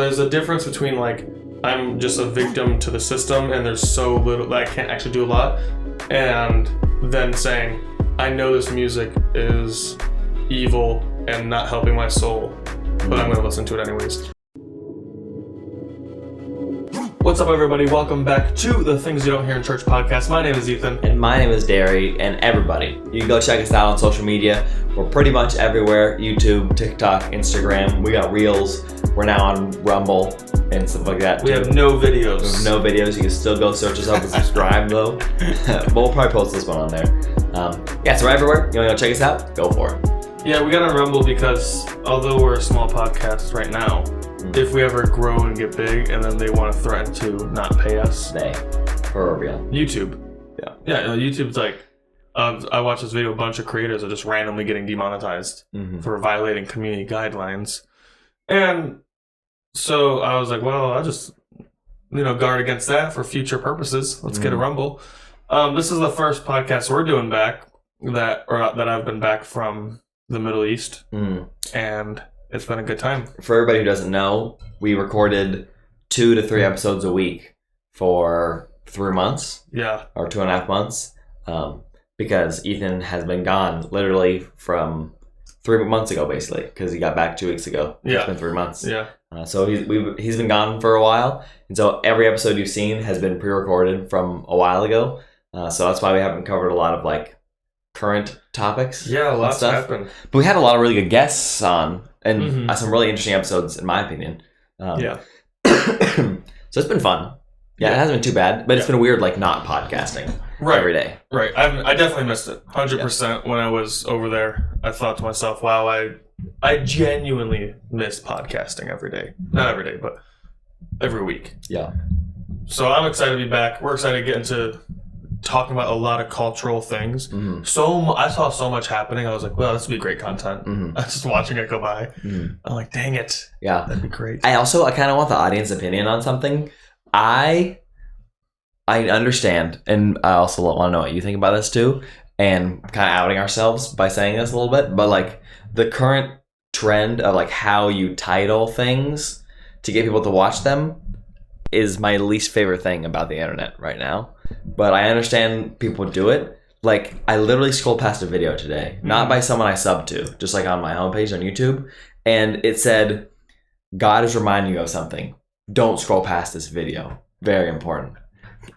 There's a difference between like I'm just a victim to the system and there's so little that I can't actually do a lot, and then saying I know this music is evil and not helping my soul, but I'm going to listen to it anyways. What's up, everybody? Welcome back to the Things You Don't Hear in Church podcast. My name is Ethan. And my name is Derry. And everybody, you can go check us out on social media. We're pretty much everywhere. YouTube, TikTok, Instagram. We got Reels. We're now on Rumble and stuff like that. We have no videos. You can still go search us up and subscribe, though. But we'll probably post this one on there. So we're everywhere. You want to go check us out? Go for it. Yeah, we got on Rumble because although we're a small podcast right now, if we ever grow and get big and then they want to threaten to not pay us. For real. YouTube. Yeah, YouTube's like, I watched this video, a bunch of creators are just randomly getting demonetized for violating community guidelines. And so I was like, well, I'll just, guard against that for future purposes. Let's get a Rumble. This is the first podcast we're doing back that I've been back from the Middle East. And it's been a good time. For everybody who doesn't know, we recorded 2 to 3 episodes a week for 3 months. Yeah. Or 2.5 months. Because Ethan has been gone literally from 3 months ago, basically. Because he got back 2 weeks ago. Yeah. It's been 3 months. Yeah. So he's been gone for a while. And so every episode you've seen has been pre-recorded from a while ago. So that's why we haven't covered a lot of current topics. Yeah, lots happened. But we had a lot of really good guests on. And some really interesting episodes, in my opinion. So it's been fun. Yeah, it hasn't been too bad, but it's been weird, not podcasting every day. Right. I definitely missed it. 100% when I was over there. I thought to myself, wow, I genuinely miss podcasting every day. Not every day, but every week. Yeah. So I'm excited to be back. We're excited to get into talking about a lot of cultural things. I saw so much happening. I was like, well, this would be great content. I was just watching it go by. I'm like, dang it. Yeah. That'd be great. I kind of want the audience opinion on something. I understand, and I also want to know what you think about this too, and kind of outing ourselves by saying this a little bit, but the current trend of how you title things to get people to watch them is my least favorite thing about the internet right now. But I understand people do it. I literally scrolled past a video today, not by someone I sub to, just on my homepage on YouTube, and it said, God is reminding you of something. Don't scroll past this video. Very important.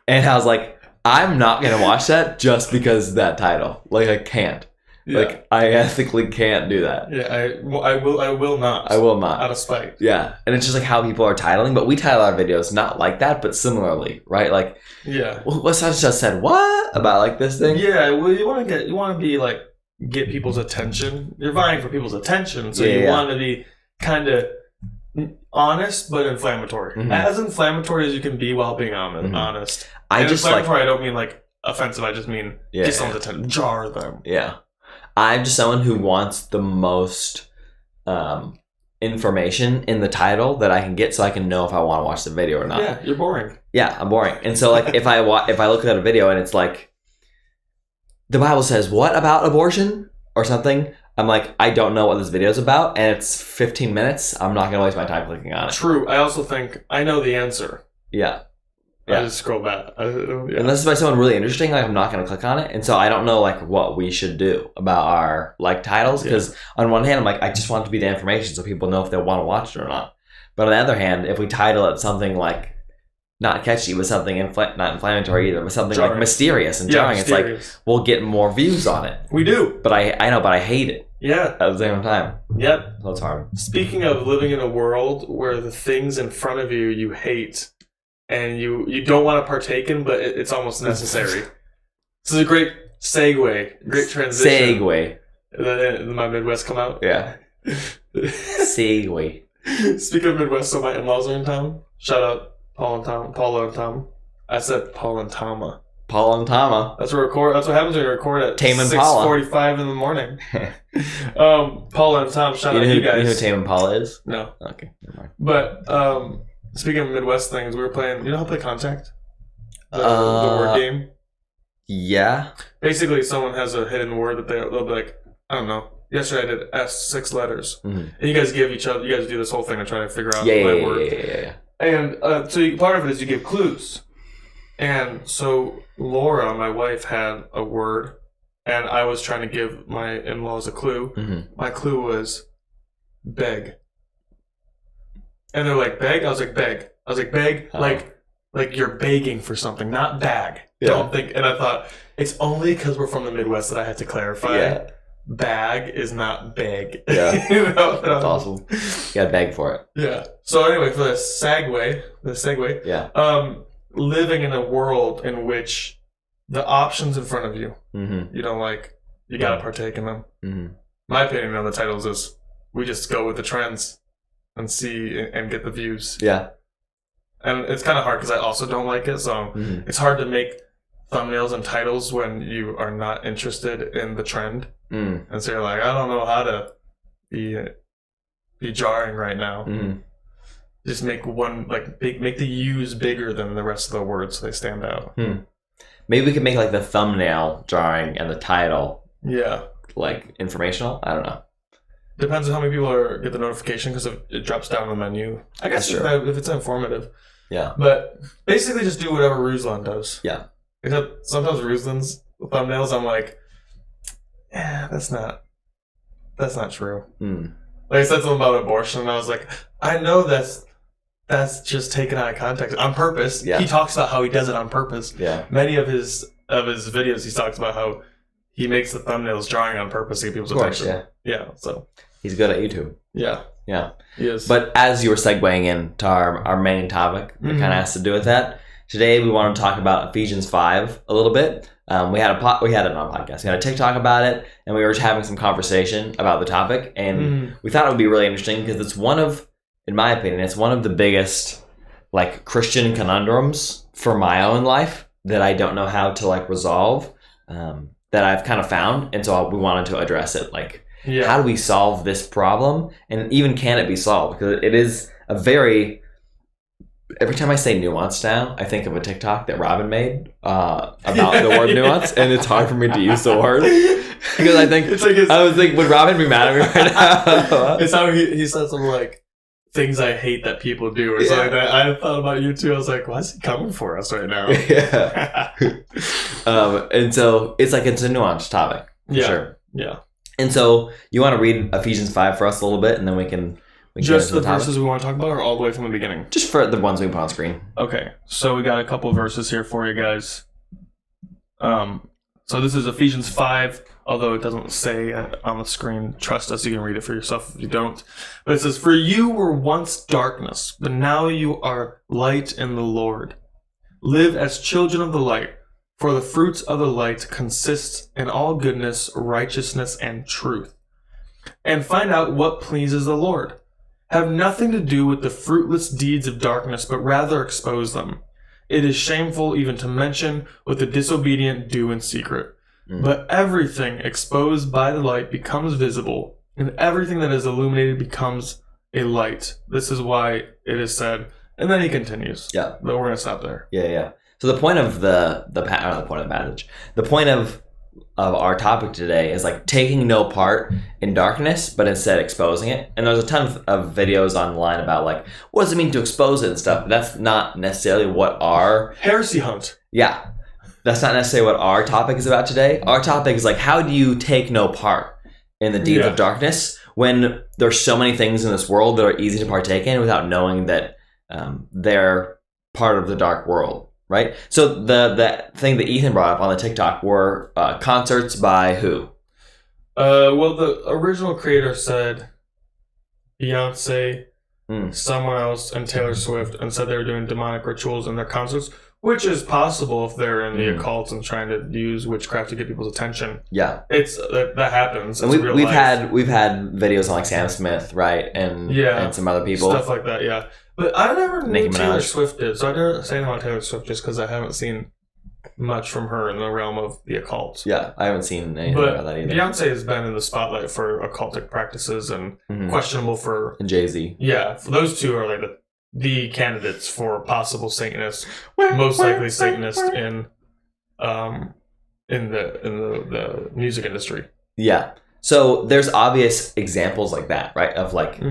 And I was like, I'm not going to watch that just because of that title. I can't. Yeah. I ethically can't do that. Yeah, I will not. I will not. Out of spite. Yeah. And it's just how people are titling, but we title our videos not like that, but similarly, right? Yeah. What such just said what about this thing? Yeah, well you want to be get people's attention. You're vying for people's attention, so you want to be kind of honest but inflammatory. As inflammatory as you can be while being honest. Inflammatory, I don't mean offensive, I just mean get someone's attention, jar them. Yeah. I'm just someone who wants the most information in the title that I can get, so I can know if I want to watch the video or not. Yeah, you're boring. Yeah, I'm boring. And so if I look at a video and it's the Bible says what about abortion or something, I'm I don't know what this video is about, and it's 15 minutes. I'm not gonna waste my time clicking on it. True. I also think I know the answer. Yeah. I just scroll back. Unless it's by someone really interesting, I'm not going to click on it. And so I don't know what we should do about our titles, because on one hand, I'm I just want it to be the information so people know if they want to watch it or not. But on the other hand, if we title it something not catchy, but something not inflammatory either, but something jarring. Mysterious and jarring, it's we'll get more views on it. We do. But I know, but I hate it. Yeah. At the same time. Yep. So it's hard. Speaking of living in a world where the things in front of you hate, and you don't want to partake in, but it's almost necessary. This is a great segue, great transition. Segue. Did my Midwest come out? Yeah. Segue. Speaking of Midwest, so my in-laws are in town. Shout out Paula and Tom. I said Paul and Tama. Paul and Tama. That's what happens when you record at Tame and Paula. 6:45 in the morning. Paula and Tom, shout out to you guys. You know who Tame and Paula is? No. Okay, never mind. But speaking of Midwest things, we were playing. You know how to play Contact? The word game. Yeah. Basically, someone has a hidden word that they'll be I don't know. yesterday I did S6 letters. And you guys give each other, you guys do this whole thing and try to figure out my word. Yeah. And part of it is you give clues. And so Laura, my wife, had a word, and I was trying to give my in-laws a clue. My clue was beg. And they're like, beg? I was like, beg. I was like, beg? Like you're begging for something, not bag. Yeah. Don't think. And I thought, it's only because we're from the Midwest that I had to clarify. Yeah. Bag is not beg. Yeah. That's awesome. You gotta beg for it. Yeah. So anyway, for the segue. Yeah. Living in a world in which the options in front of you, you don't like, you gotta partake in them. My opinion on the titles is we just go with the trends and see and get the views. Yeah. And it's kind of hard because I also don't like it, so it's hard to make thumbnails and titles when you are not interested in the trend. And so you're like, I don't know how to be jarring right now. Just make one, like, make the U's bigger than the rest of the words so they stand out. Maybe we could make, like, the thumbnail jarring and the title, like, informational. I don't know. Depends on how many people get the notification because it drops down the menu. I guess if it's informative. Yeah. But basically just do whatever Ruslan does. Yeah. Except sometimes Ruslan's thumbnails, I'm like, that's not true. Like I said something about abortion, and I was like, I know that's just taken out of context on purpose. Yeah. He talks about how he does it on purpose. Yeah. Many of his videos, he talks about how he makes the thumbnails drawing on purpose to get people's attention. Yeah. So he's good at YouTube. Yeah. Yeah. He is. But as you were segueing into our main topic, that kind of has to do with that. Today we want to talk about Ephesians 5 a little bit. We had it on a podcast. We had a TikTok about it, and we were just having some conversation about the topic, and we thought it would be really interesting because it's in my opinion, it's one of the biggest like Christian conundrums for my own life that I don't know how to like resolve, that I've kind of found, and so we wanted to address it. Like, how do we solve this problem, and even can it be solved? Because it is a very every time I say nuance now, I think of a TikTok that Robin made about the word nuance, and it's hard for me to use the word because I think I was thinking, would Robin be mad at me right now? It's how he said something like things I hate that people do or something like that. I thought about you too. I was like, why is he coming for us right now? And so it's a nuanced topic. For sure. Yeah. And so you want to read Ephesians 5 for us a little bit, and then we can just the verses we want to talk about, or all the way from the beginning? Just for the ones we put on screen. Okay, so we got a couple of verses here for you guys. So this is Ephesians 5, although it doesn't say on the screen. Trust us, you can read it for yourself if you don't. But it says, "For you were once darkness, but now you are light in the Lord. Live as children of the light, for the fruits of the light consist in all goodness, righteousness, and truth. And find out what pleases the Lord. Have nothing to do with the fruitless deeds of darkness, but rather expose them. It is shameful even to mention what the disobedient do in secret. But everything exposed by the light becomes visible, and everything that is illuminated becomes a light. This is why it is said," and then he continues. Yeah. But we're going to stop there. Yeah. So the point of the point of our topic today is like taking no part in darkness, but instead exposing it. And there's a ton of videos online about like, what does it mean to expose it and stuff? But that's not necessarily what our heresy hunt. Yeah. That's not necessarily what our topic is about today. Our topic is like, how do you take no part in the deeds of darkness when there's so many things in this world that are easy to partake in without knowing that they're part of the dark world? Right? So the thing that Ethan brought up on the TikTok were concerts by who? Well, the original creator said Beyonce, someone else, and Taylor Swift, and said they were doing demonic rituals in their concerts, which is possible if they're in the occult and trying to use witchcraft to get people's attention. Yeah, it's that happens. And we've had videos on like Sam Smith, right, and some other people, stuff like that. Yeah. But I never knew Taylor Swift did, so I didn't say anything about Taylor Swift just because I haven't seen much from her in the realm of the occult. Yeah, I haven't seen anything about that either. Beyonce has been in the spotlight for occultic practices and questionable for... And Jay-Z. Yeah, for those two are like the candidates for possible Satanists, most likely Satanist in the music industry. Yeah. So there's obvious examples like that, right? Of like,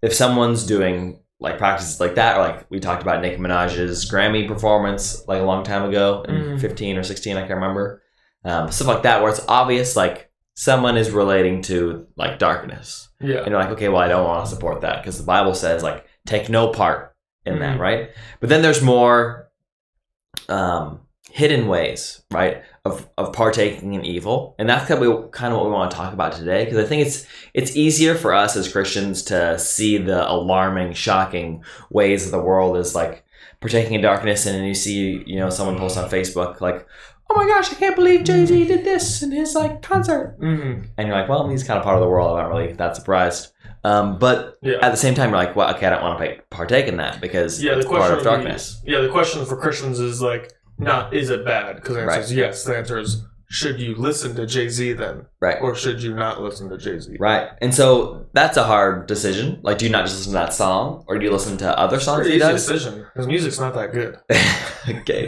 if someone's doing like practices like that, or like we talked about Nicki Minaj's Grammy performance like a long time ago in 15 or 16, I can't remember. Stuff like that where it's obvious like someone is relating to like darkness. Yeah. And you're like, okay, well, I don't want to support that because the Bible says like take no part in that, right? But then there's more hidden ways, right, of partaking in evil, and that's kind of what we want to talk about today, because I think it's easier for us as Christians to see the alarming, shocking ways of the world is like partaking in darkness, and then you see someone post on Facebook like, oh my gosh, I can't believe Jay-Z did this in his like concert, and you're like, well, he's kind of part of the world. I'm not really that surprised. But at the same time, you're like, well, okay, I don't want to partake in that because it's part of darkness. The question for Christians is like, not is it bad? Because the answer is yes. The answer is, should you listen to Jay-Z then? Right. Or should you not listen to Jay-Z? And so that's a hard decision. Like, do you not just listen to that song, or do you listen to other songs he does? It's an easy decision. His music's not that good. Okay.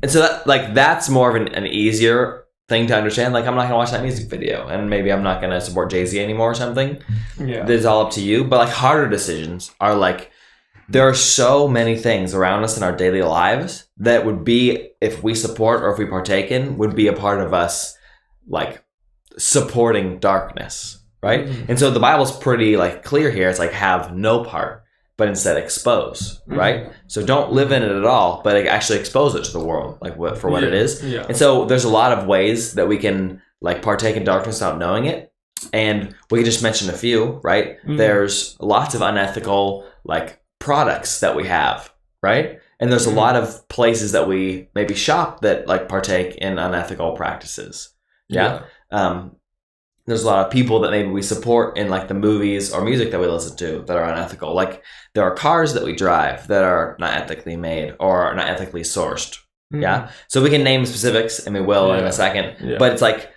And so that's more of an easier thing to understand. Like, I'm not going to watch that music video, and maybe I'm not going to support Jay-Z anymore or something. Yeah. It's all up to you. But like harder decisions are like, there are so many things around us in our daily lives that would be, if we support or if we partake in, would be a part of us like supporting darkness, right? And so the Bible's pretty like clear here. It's like have no part, but instead expose, right? So don't live in it at all, but actually expose it to the world, like what it is. Yeah. And so there's a lot of ways that we can like partake in darkness without knowing it. And we can just mention a few, right? There's lots of unethical like products that we have, right? And there's a lot of places that we maybe shop that like partake in unethical practices. There's a lot of people that maybe we support in like the movies or music that we listen to that are unethical. Like there are cars that we drive that are not ethically made or not ethically sourced. So we can name specifics, and we will in a second. But it's like,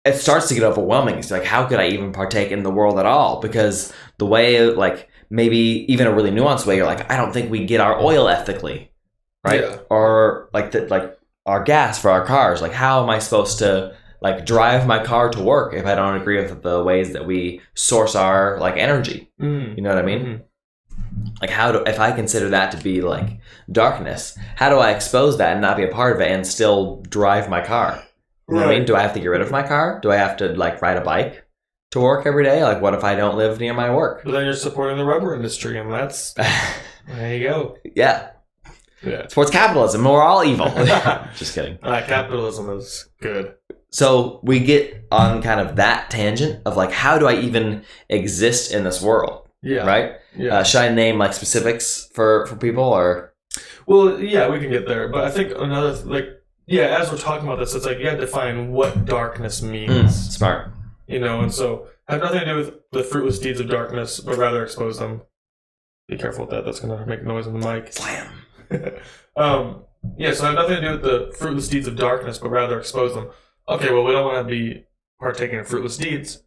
it starts to get overwhelming. It's like, how could I even partake in the world at all? Because the way like maybe even a really nuanced way, you're like, I don't think we get our oil ethically, right? Or like our gas for our cars. Like, how am I supposed to like drive my car to work if I don't agree with the ways that we source our like energy? You know what I mean? Like, if I consider that to be like darkness, how do I expose that and not be a part of it and still drive my car? You know what I mean? Do I have to get rid of my car? Do I have to like ride a bike to work every day? Like, what if I don't live near my work? But then you're supporting the rubber industry, and that's there you go. Yeah. Sports capitalism. We're all evil. Just kidding. Capitalism is good. So we get on kind of that tangent of like, how do I even exist in this world? Right. Should I name like specifics for people, or? Well, yeah, we can get there, but I think another as we're talking about this, it's like you have to define what darkness means. Smart. And so have nothing to do with the fruitless deeds of darkness, but rather expose them. Be careful with that. That's going to make noise on the mic. Slam. So have nothing to do with the fruitless deeds of darkness, but rather expose them. Okay, well, we don't want to be partaking in fruitless deeds.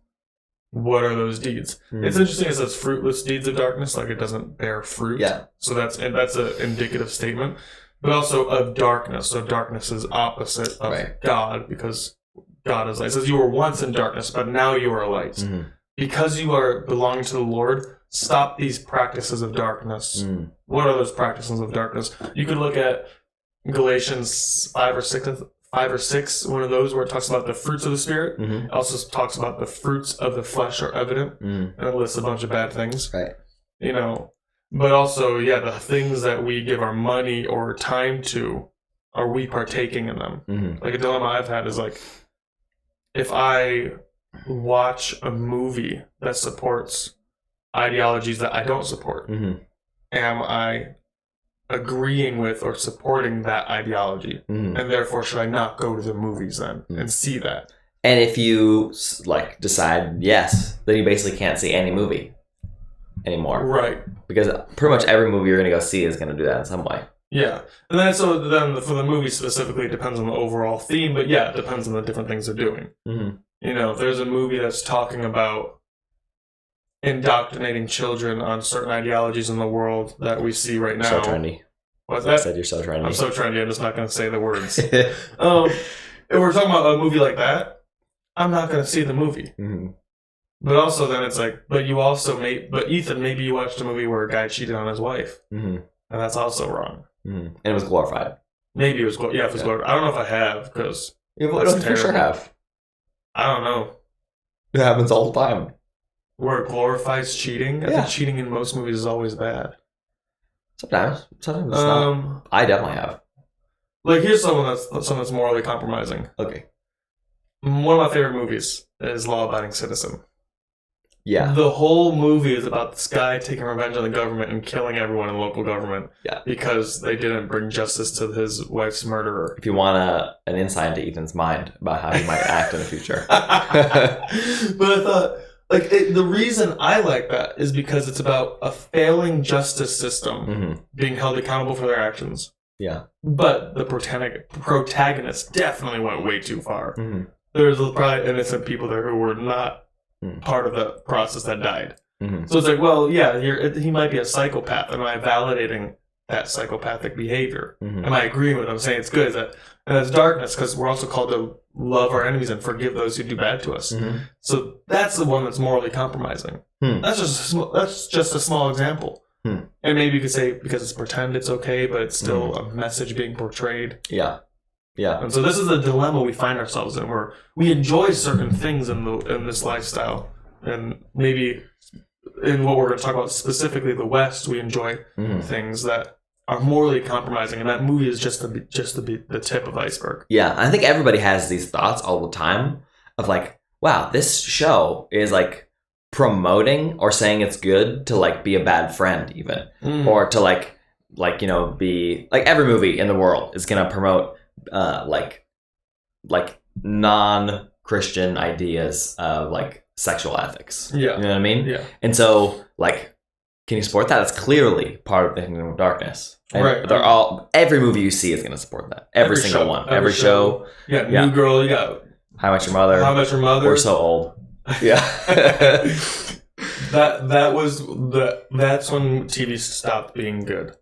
What are those deeds? It's interesting it says fruitless deeds of darkness, like it doesn't bear fruit. Yeah. So that's an indicative statement. But also of darkness. So darkness is opposite of God, because God is light. It says you were once in darkness, but now you are light. Because you are belonging to the Lord, stop these practices of darkness. What are those practices of darkness? You could look at Galatians 5 or 6, one of those where it talks about the fruits of the Spirit. It also talks about the fruits of the flesh are evident. And it lists a bunch of bad things. Right. But also, the things that we give our money or time to, are we partaking in them? Like a dilemma I've had is like, if I watch a movie that supports ideologies that I don't support, am I agreeing with or supporting that ideology? And therefore, should I not go to the movies then and see that? And if you like decide yes, then you basically can't see any movie anymore, right? Because pretty much every movie you're going to go see is going to do that in some way. Yeah, and then for the movie specifically, it depends on the overall theme, but it depends on the different things they're doing. If there's a movie that's talking about indoctrinating children on certain ideologies in the world that we see right now. So trendy. What's that? I said you're so trendy. I'm so trendy. I'm just not going to say the words. If we're talking about a movie like that, I'm not going to see the movie. But also then it's like, but Ethan, maybe you watched a movie where a guy cheated on his wife. And that's also wrong. And it was glorified. Maybe it was, if it was glorified. I don't know if I have, because for sure have. I don't know. It happens all the time. Where it glorifies cheating? I think cheating in most movies is always bad. Sometimes it's not. I definitely have. Like, here's someone that's morally compromising. Okay. One of my favorite movies is Law Abiding Citizen. Yeah. The whole movie is about this guy taking revenge on the government and killing everyone in local government. Yeah. Because they didn't bring justice to his wife's murderer. If you want an insight into Ethan's mind about how he might act in the future. But I thought, the reason I like that is because it's about a failing justice system being held accountable for their actions. Yeah. But the protagonist definitely went way too far. There's probably innocent people there who were not part of the process that died. So it's like, well, yeah, he might be a psychopath. Am I validating that psychopathic behavior? Am I agreeing with him, saying it's good? And it's darkness, because we're also called to love our enemies and forgive those who do bad to us. So that's the one that's morally compromising. That's just a small example. And maybe you could say because it's pretend it's okay, but it's still a message being portrayed. Yeah. Yeah. And so this is the dilemma we find ourselves in, where we enjoy certain things in this lifestyle, and maybe in what we're going to talk about specifically, the West, we enjoy things that are morally compromising, and that movie is just the tip of the iceberg. Yeah, I think everybody has these thoughts all the time of like, wow, this show is like promoting or saying it's good to like be a bad friend, even, or to like be like, every movie in the world is going to promote like non-Christian ideas of like sexual ethics. Yeah. You know what I mean? Yeah. And so like, can you support that? It's clearly part of the Kingdom of Darkness. And right. Every movie you see is going to support that. Every single one. Every show. Yeah. New Girl, you got How I Met Your Mother. How I Met Your Mother. We're so old. Yeah. That's when TV stopped being good.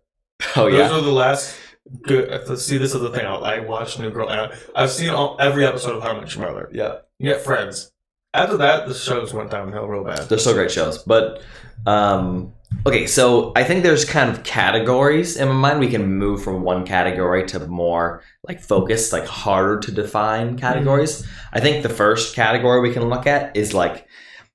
Oh yeah. Those are the last good. See, this is the thing. I watched New Girl, and I've seen every episode of How I Met Your Mother. Yeah. You get Friends. After that, the shows went downhill real bad. They're still great shows, but okay. So I think there's kind of categories in my mind. We can move from one category to more like focused, like harder to define categories. I think the first category we can look at is like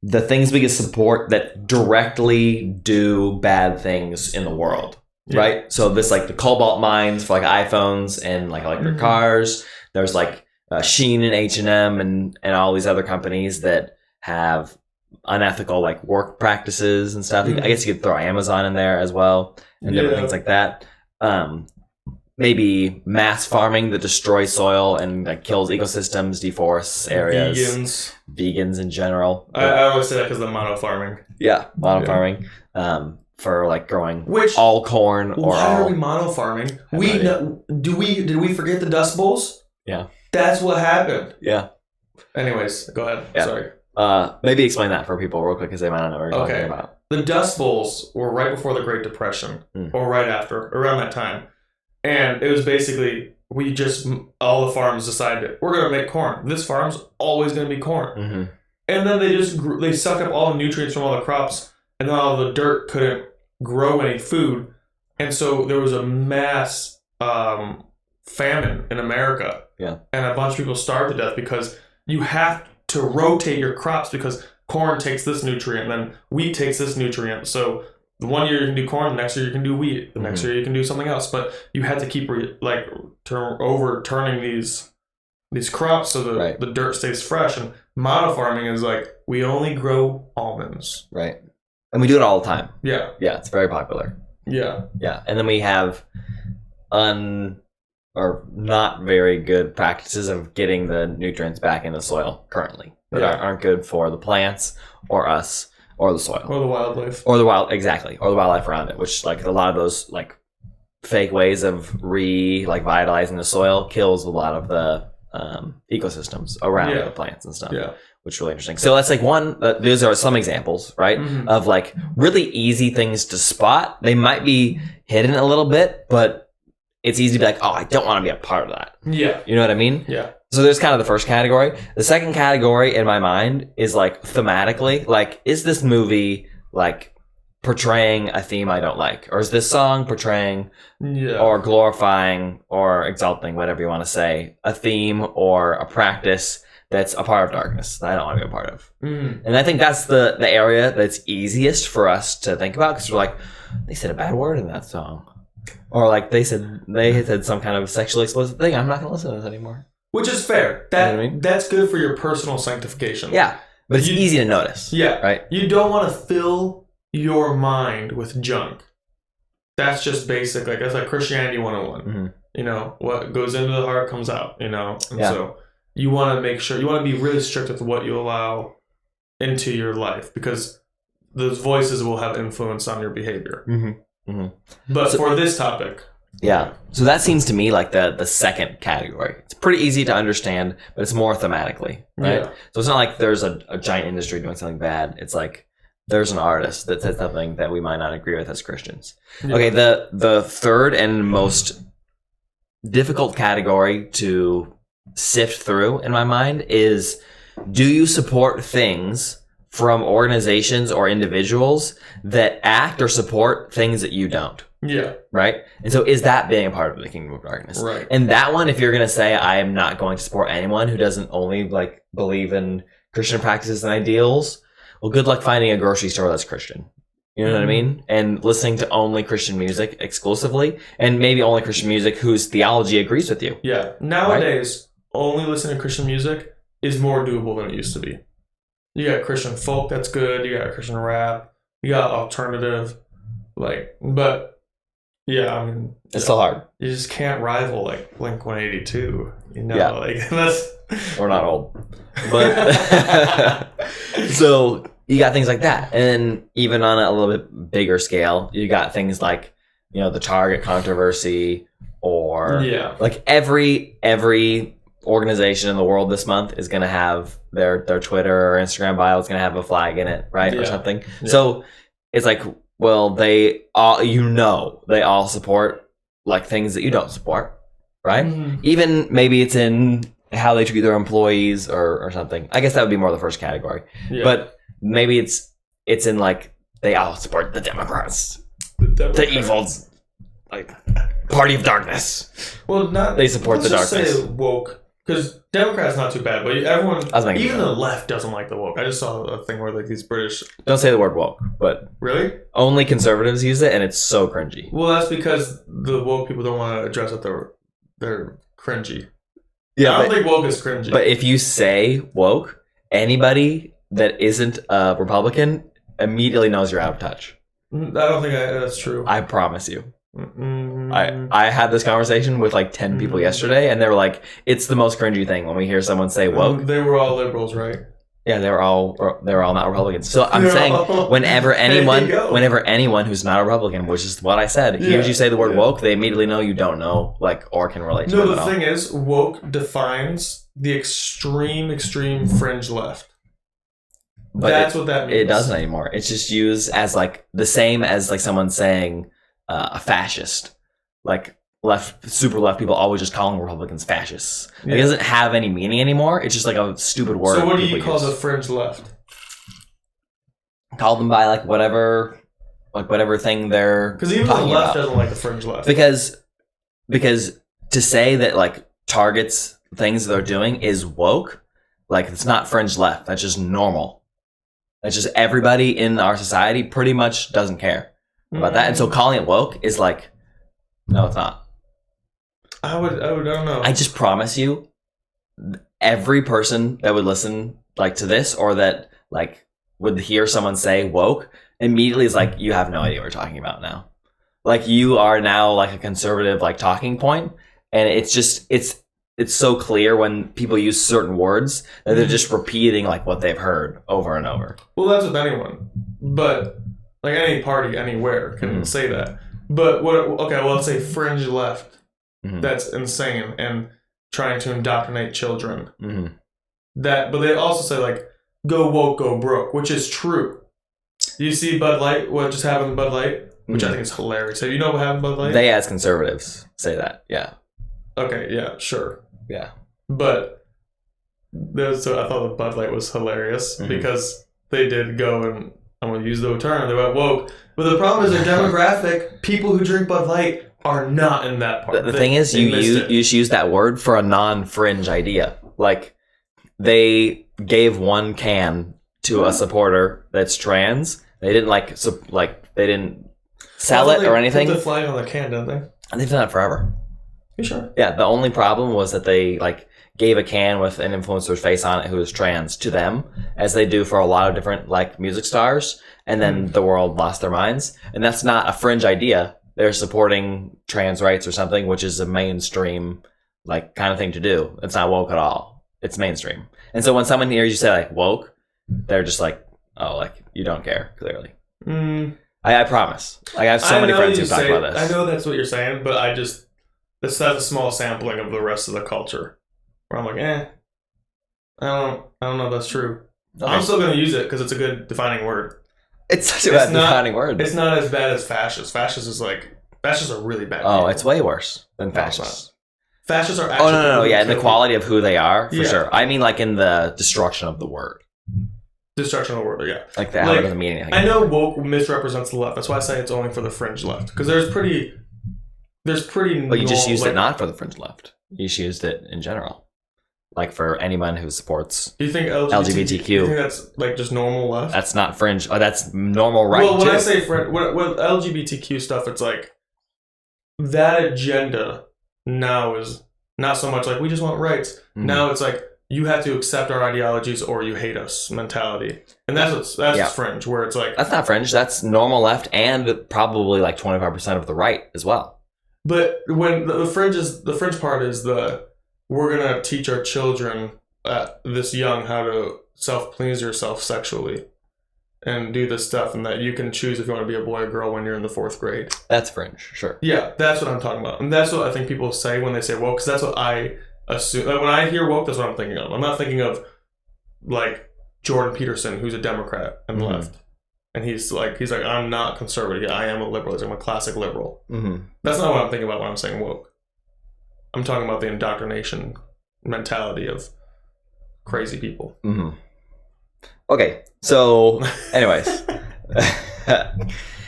the things we can support that directly do bad things in the world. Yeah. Right? So this like the cobalt mines for like iPhones and like electric cars. There's like Shein and H&M and all these other companies that have unethical like work practices and stuff. I guess you could throw Amazon in there as well and different things like that. Maybe mass farming that destroys soil and like kills ecosystems, deforests areas. Vegans in general. I always say that because of mono farming. Yeah, mono farming. For like growing all corn or why are we mono farming? Did we forget the Dust Bowls? Yeah. That's what happened. Yeah. Anyways, go ahead. Yeah. Sorry. Maybe explain that for people real quick because they might not know what you're talking about. The Dust Bowls were right before the Great Depression, or right after, around that time. And it was basically, all the farms decided, we're going to make corn. This farm's always going to be corn. And then they sucked up all the nutrients from all the crops, and then all the dirt couldn't grow any food. And so there was a mass famine in America. Yeah. And a bunch of people starved to death because you have to rotate your crops because corn takes this nutrient and then wheat takes this nutrient. So the one year you can do corn, the next year you can do wheat, the next year you can do something else. But you had to keep overturning these crops so the dirt stays fresh. And mono farming is like, we only grow almonds. Right. And we do it all the time. Yeah. Yeah, it's very popular. Yeah. Yeah. And then we have or not very good practices of getting the nutrients back in the soil currently that aren't good for the plants or us or the soil. Or the wildlife. Or the wildlife around it, which like a lot of those like fake ways of vitalizing the soil kills a lot of the ecosystems around the plants and stuff. Yeah. Which is really interesting. So that's like one, those are some examples, right? Of like really easy things to spot. They might be hidden a little bit, but it's easy to be like, oh, I don't want to be a part of that. Yeah. You know what I mean? Yeah. So there's kind of the first category. The second category in my mind is like thematically, like, is this movie like portraying a theme I don't like? Or is this song portraying or glorifying or exalting, whatever you want to say, a theme or a practice that's a part of darkness that I don't want to be a part of? And I think that's the area that's easiest for us to think about, because we're like, they said a bad word in that song. Or like they said some kind of sexually explicit thing. I'm not going to listen to this anymore. Which is fair. That, you know what I mean? That's good for your personal sanctification. Yeah, but it's easy to notice. Yeah. Right? You don't want to fill your mind with junk. That's just basic. Like, that's like Christianity 101. Mm-hmm. You know, what goes into the heart comes out, you know? And so you want to make sure, you want to be really strict with what you allow into your life, because those voices will have influence on your behavior. Mm-hmm. Mm-hmm. But for this topic... Yeah. So that seems to me like the second category. It's pretty easy to understand, but it's more thematically, right? Yeah. So it's not like there's a giant industry doing something bad. It's like there's an artist that said something that we might not agree with as Christians. Yeah. Okay, the third and most difficult category to sift through in my mind is, do you support things from organizations or individuals that act or support things that you don't? Yeah. Right? And so is that being a part of the kingdom of darkness? Right. And that one, if you're going to say, I am not going to support anyone who doesn't only like believe in Christian practices and ideals, well, good luck finding a grocery store that's Christian. You know what I mean? And listening to only Christian music exclusively, and maybe only Christian music whose theology agrees with you. Yeah. Nowadays, only listening to Christian music is more doable than it used to be. You got Christian folk that's good. You got Christian rap. You got alternative. But... yeah, I mean... it's still hard. You just can't rival, like, Blink-182. You know, like, that's... We're not old. But... so, you got things like that. And then, even on a little bit bigger scale, you got things like, you know, the Target controversy, or... yeah. Like, every organization in the world this month is going to have their Twitter or Instagram bio is going to have a flag in it, right? Yeah. Or something. Yeah. So, it's like... well, they all support like things that you don't support, right? Mm-hmm. Even maybe it's in how they treat their employees or something. I guess that would be more the first category. Yeah. But maybe it's in like they all support the Democrats. The evil like party of darkness. Well, they support the darkness. Say woke. Because Democrats not too bad, but everyone, even the left doesn't like the woke. I just saw a thing where like these British... don't say the word woke, but... really? Only conservatives use it, and it's so cringy. Well, that's because the woke people don't want to address that they're cringy. Yeah, I don't think woke is cringy. But if you say woke, anybody that isn't a Republican immediately knows you're out of touch. I don't think that's true. I promise you. I had this conversation with like 10 people yesterday, and they were like, it's the most cringy thing when we hear someone say woke. They were all liberals, right? Yeah, they were all not Republicans. So I'm saying whenever anyone who's not a Republican, which is what I said, hears you say the word woke, they immediately know you don't know, like, or can relate to it. No, the thing is, woke defines the extreme fringe left. But that's what that means. It doesn't anymore. It's just used as like the same as like someone saying a fascist. Like super left people always just calling Republicans fascists. Like, it doesn't have any meaning anymore. It's just like a stupid word. So what do you call the fringe left? Call them by like whatever thing they're because even the left doesn't like the fringe left. Because to say that like Target's things they're doing is woke, like it's not fringe left. That's just normal. That's just everybody in our society pretty much doesn't care about that. And so calling it woke is like, no, it's not. I don't know. I just promise you, every person that would listen like to this or that like would hear someone say woke immediately is like, you have no idea what we're talking about now. Like you are now like a conservative like talking point, and it's just it's so clear when people use certain words that they're just repeating like what they've heard over and over. Well, that's with anyone, but like any party anywhere can say that. But let's say fringe left. That's insane and trying to indoctrinate children. But they also say like, go woke, go broke, which is true. You see Bud Light, what just happened to Bud Light, which I think is hilarious. So you know what happened to Bud Light? They as conservatives say that, yeah. Okay, yeah, sure. Yeah. But So I thought the Bud Light was hilarious Mhm. because they did go and I'm going to use the term. They went woke, but the problem is their demographic. People who drink Bud Light are not in that part. The thing is, you should use that word for a non-fringe idea. Like they gave one can to a supporter that's trans. They didn't they didn't sell it or anything. Put the flag on the can, didn't they? And they've done that forever. You sure? Yeah. The only problem was that they gave a can with an influencer's face on it who is trans to them, as they do for a lot of different music stars, and then the world lost their minds. And that's not a fringe idea. They're supporting trans rights or something, which is a mainstream kind of thing to do. It's not woke at all. It's mainstream. And so when someone hears you say woke, they're just you don't care, clearly. I promise. I have so many friends who talk about this. I know that's what you're saying, but this has a small sampling of the rest of the culture. Where I'm I don't know if that's true. Okay. I'm still going to use it because it's a good defining word. It's such a defining word. It's not as bad as fascist. Fascist is fascists are really bad. Oh, people. It's way worse than fascists. Fascists are actually... no. Yeah, in the quality of who they are, for sure. I mean, in the destruction of the word. Destruction of the word, yeah. How it doesn't mean anything. I know woke misrepresents the left. That's why I say it's only for the fringe left. Because there's pretty... But you just used it not for the fringe left. You just used it in general. For anyone who supports do you think LGBTQ. You think that's just normal left? That's not fringe. Oh, that's normal right. Well, when I say fringe, with LGBTQ stuff, it's that agenda now is not so much we just want rights. Mm-hmm. Now it's you have to accept our ideologies or you hate us mentality. And that's fringe, where it's that's not fringe. That's normal left and probably 25% of the right as well. But when the fringe part is we're going to teach our children this young how to self-please yourself sexually and do this stuff, and that you can choose if you want to be a boy or girl when you're in the 4th grade. That's fringe, sure. Yeah, that's what I'm talking about. And that's what I think people say when they say woke, because that's what I assume. When I hear woke, that's what I'm thinking of. I'm not thinking of Jordan Peterson, who's a Democrat and left. And he's I'm not conservative. Yeah, I am a liberal. I'm a classic liberal. Mm-hmm. That's not what I'm thinking about when I'm saying woke. I'm talking about the indoctrination mentality of crazy people. Mm-hmm. Okay, so anyways.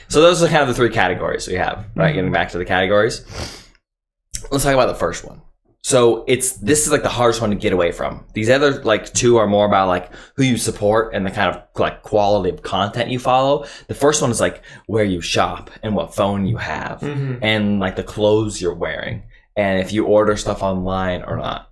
So those are kind of the 3 categories we have, right? Getting back to the categories. Let's talk about the first one. So this is the hardest one to get away from. These other 2 are more about who you support and the kind of quality of content you follow. The first one is where you shop and what phone you have, and the clothes you're wearing, and if you order stuff online or not,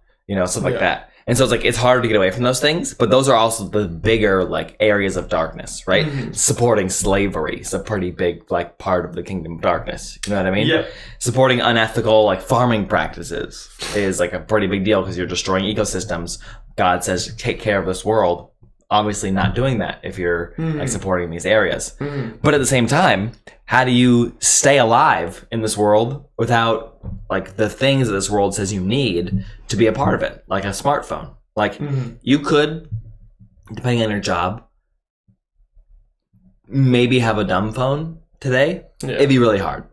stuff like that. And so it's harder to get away from those things, but those are also the bigger areas of darkness, right? Mm-hmm. Supporting slavery is a pretty big part of the kingdom of darkness. You know what I mean? Yeah. Supporting unethical farming practices is a pretty big deal because you're destroying ecosystems. God says take care of this world. Obviously not doing that if you're supporting these areas. Mm-hmm. But at the same time, how do you stay alive in this world without the things that this world says you need to be a part of it, like a smartphone? You could, depending on your job, maybe have a dumb phone today. Yeah. It'd be really hard.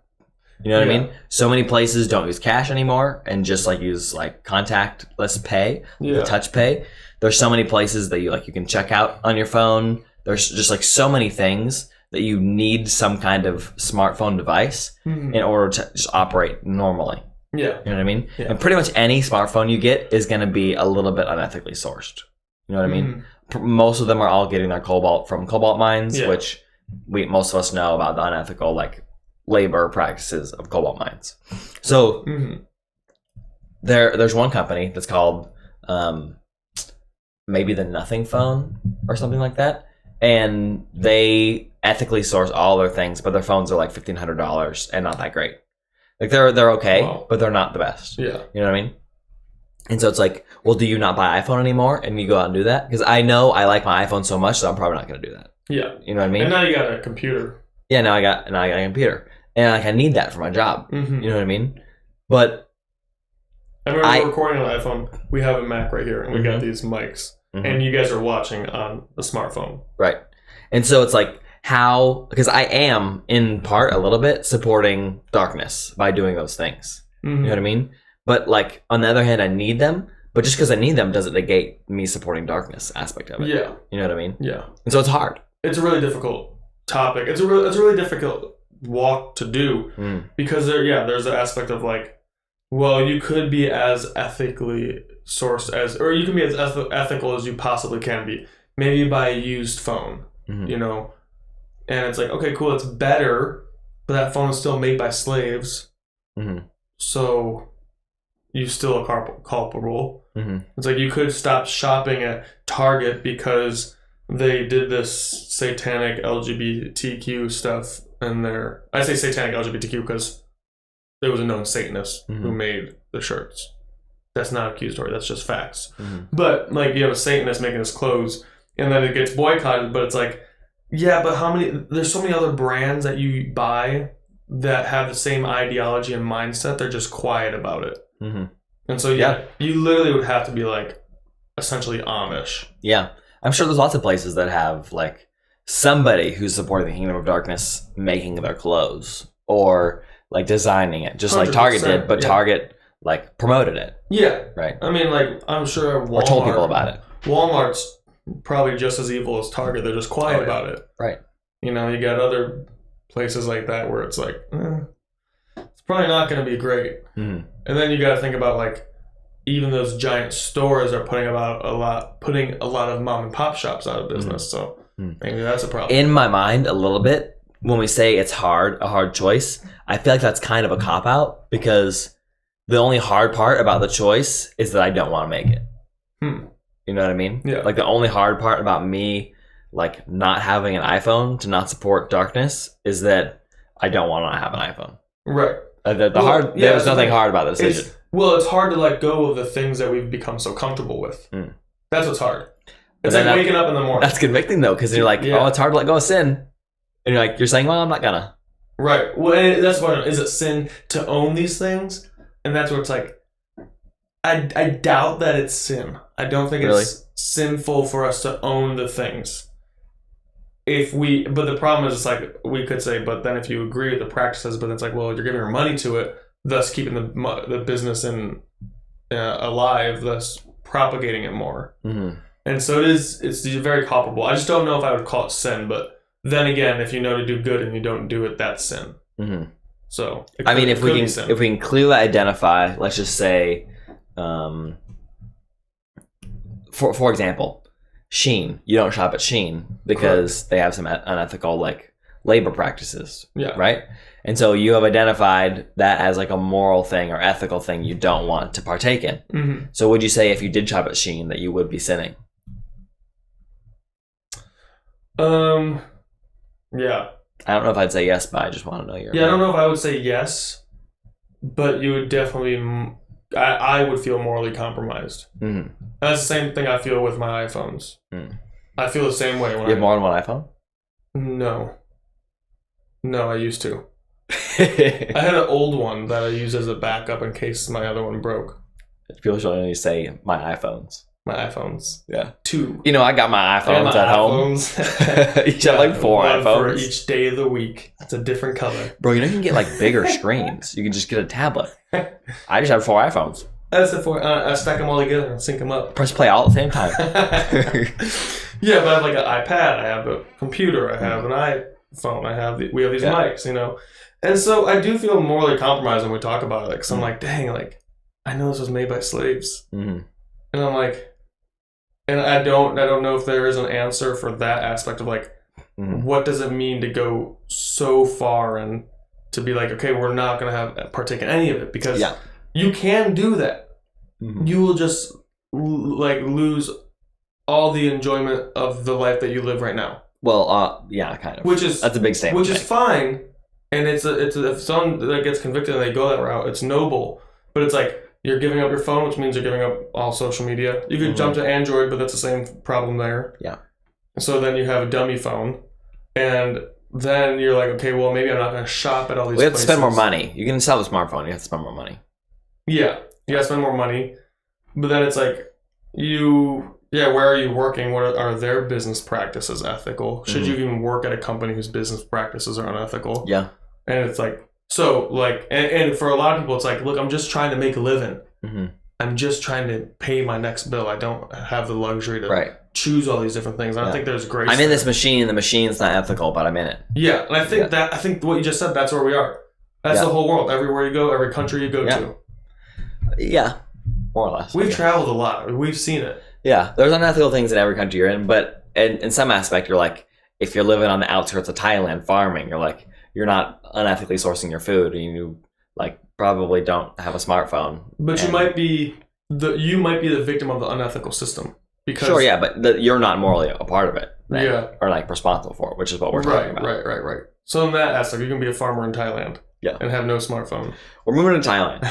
You know what I mean? So many places don't use cash anymore and just use contactless pay, touch pay. There's so many places that you can check out on your phone. There's just so many things that you need some kind of smartphone device in order to just operate normally. Yeah. You know what I mean? Yeah. And pretty much any smartphone you get is going to be a little bit unethically sourced. You know what I mean? Most of them are all getting their cobalt from cobalt mines, which most of us know about the unethical labor practices of cobalt mines. So there's one company that's called maybe the Nothing Phone or something like that, and they ethically source all their things, but their phones are $1,500 and not that great. They're okay, but they're not the best. Yeah, you know what I mean? And so it's well, do you not buy iPhone anymore and you go out and do that? Because I know I like my iPhone so much that I'm probably not going to do that. Yeah, you know what I mean? And now you got a computer. Yeah, now I got a computer, and I need that for my job. You know what I mean? But I remember we're recording on an iPhone. We have a Mac right here, and we got these mics, and you guys are watching on a smartphone, right? And so it's how, because I am in part a little bit supporting darkness by doing those things. You know what I mean? But on the other hand, I need them. But just because I need them doesn't negate me supporting darkness aspect of it. Yeah. You know what I mean? Yeah. And so it's hard. It's a really difficult topic. It's a really difficult walk to do because there's an aspect of like, well, you could be as ethically sourced or you can be as ethical as you possibly can be. Maybe by a used phone, you know, and it's like, okay, cool, it's better, but that phone is still made by slaves, so you still are culpable. It's like you could stop shopping at Target because they did this satanic LGBTQ stuff in there. I say satanic LGBTQ because there was a known Satanist who made the shirts. That's not accusatory, that's just facts. But like you have a Satanist making his clothes and then it gets boycotted, but it's like, yeah, but there's so many other brands that you buy that have the same ideology and mindset, they're just quiet about it. And so you literally would have to be like essentially Amish. Yeah. I'm sure there's lots of places that have like somebody who's supporting the kingdom of darkness making their clothes or like designing it, just like Target did, but Target like promoted it. Yeah. Right. I mean, like, I'm sure Walmart... Or told people about it. Walmart's probably just as evil as Target. They're just quiet about it. Right. You know, you got other places like that where it's like, it's probably not going to be great. And then you got to think about, like, even those giant stores are putting a lot of mom and pop shops out of business. So maybe that's a problem. In my mind, a little bit, when we say it's a hard choice, I feel like that's kind of a cop-out because the only hard part about the choice is that I don't want to make it. You know what I mean? Yeah. Like the only hard part about me, like not having an iPhone to not support darkness is that I don't want to have an iPhone. Right. There's nothing hard about the decision. It's hard to let go of the things that we've become so comfortable with. That's what's hard. It's like waking up in the morning. That's convicting though, because you're like, oh, it's hard to let go of sin. And you're saying, well, I'm not gonna. Right. Well, that's what is it sin to own these things? And that's where it's like, I doubt that it's sin. I don't think it's sinful for us to own the things. But the problem is, it's like, we could say, but then if you agree with the practices, but it's like, well, you're giving your money to it, thus keeping the business alive, thus propagating it more. And so it's very culpable. I just don't know if I would call it sin, but then again, if you know to do good and you don't do it, that's sin. So I mean, if we can clearly identify, let's just say, for example, Shein. You don't shop at Shein because they have some unethical like labor practices. Yeah. Right. And so you have identified that as like a moral thing or ethical thing you don't want to partake in. So would you say if you did shop at Shein that you would be sinning? Yeah. I don't know if I'd say yes, but I just want to know your opinion. I don't know if I would say yes, but you would definitely... I would feel morally compromised. That's the same thing I feel with my iPhones. I feel the same way. You have more than one iPhone? No, I used to. I had an old one that I used as a backup in case my other one broke. People should only say my iPhones. My iPhones. Yeah. 2. You know, I got my iPhones at home. Each have like 4 iPhones. For each day of the week. It's a different color. Bro, you know you can get like bigger screens. You can just get a tablet. I just have 4 iPhones. That's the 4. I stack them all together and sync them up. Press play all at the same time. Yeah, but I have like an iPad. I have a computer. I have an iPhone. We have these mics, you know. And so I do feel morally compromised when we talk about it. Because I'm like, dang, like, I know this was made by slaves. And I'm like... And I don't know if there is an answer for that aspect of like, what does it mean to go so far and to be like, okay, we're not going to partake in any of it because you can do that. You will just like lose all the enjoyment of the life that you live right now. Well, yeah, kind of. That's a big statement. Which is fine, and it's if someone that gets convicted and they go that route, it's noble. But it's like. You're giving up your phone, which means you're giving up all social media. You could jump to Android, but that's the same problem there. Yeah. So then you have a dummy phone, and then you're like, okay, well, maybe I'm not going to shop at all these places. We have to spend more money. You can sell a smartphone. You have to spend more money. Yeah. You got to spend more money. But then it's like, where are you working? What are their business practices ethical? Should you even work at a company whose business practices are unethical? Yeah. And it's like, so, like, and for a lot of people, it's like, look, I'm just trying to make a living. I'm just trying to pay my next bill. I don't have the luxury to choose all these different things. I don't think there's grace. I'm in this machine. The machine's not ethical, but I'm in it. Yeah, and I think what you just said, that's where we are. That's the whole world. Everywhere you go, every country you go to. Yeah, more or less. We've traveled a lot. We've seen it. Yeah, there's unethical things in every country you're in, but in some aspect, you're like, if you're living on the outskirts of Thailand farming, you're like, you're not unethically sourcing your food, and you like probably don't have a smartphone. But you might be the victim of the unethical system. Because but you're not morally a part of it. Or like responsible for it, which is what we're talking about. Right. So in that aspect, you can be a farmer in Thailand. Yeah. And have no smartphone. We're moving to Thailand.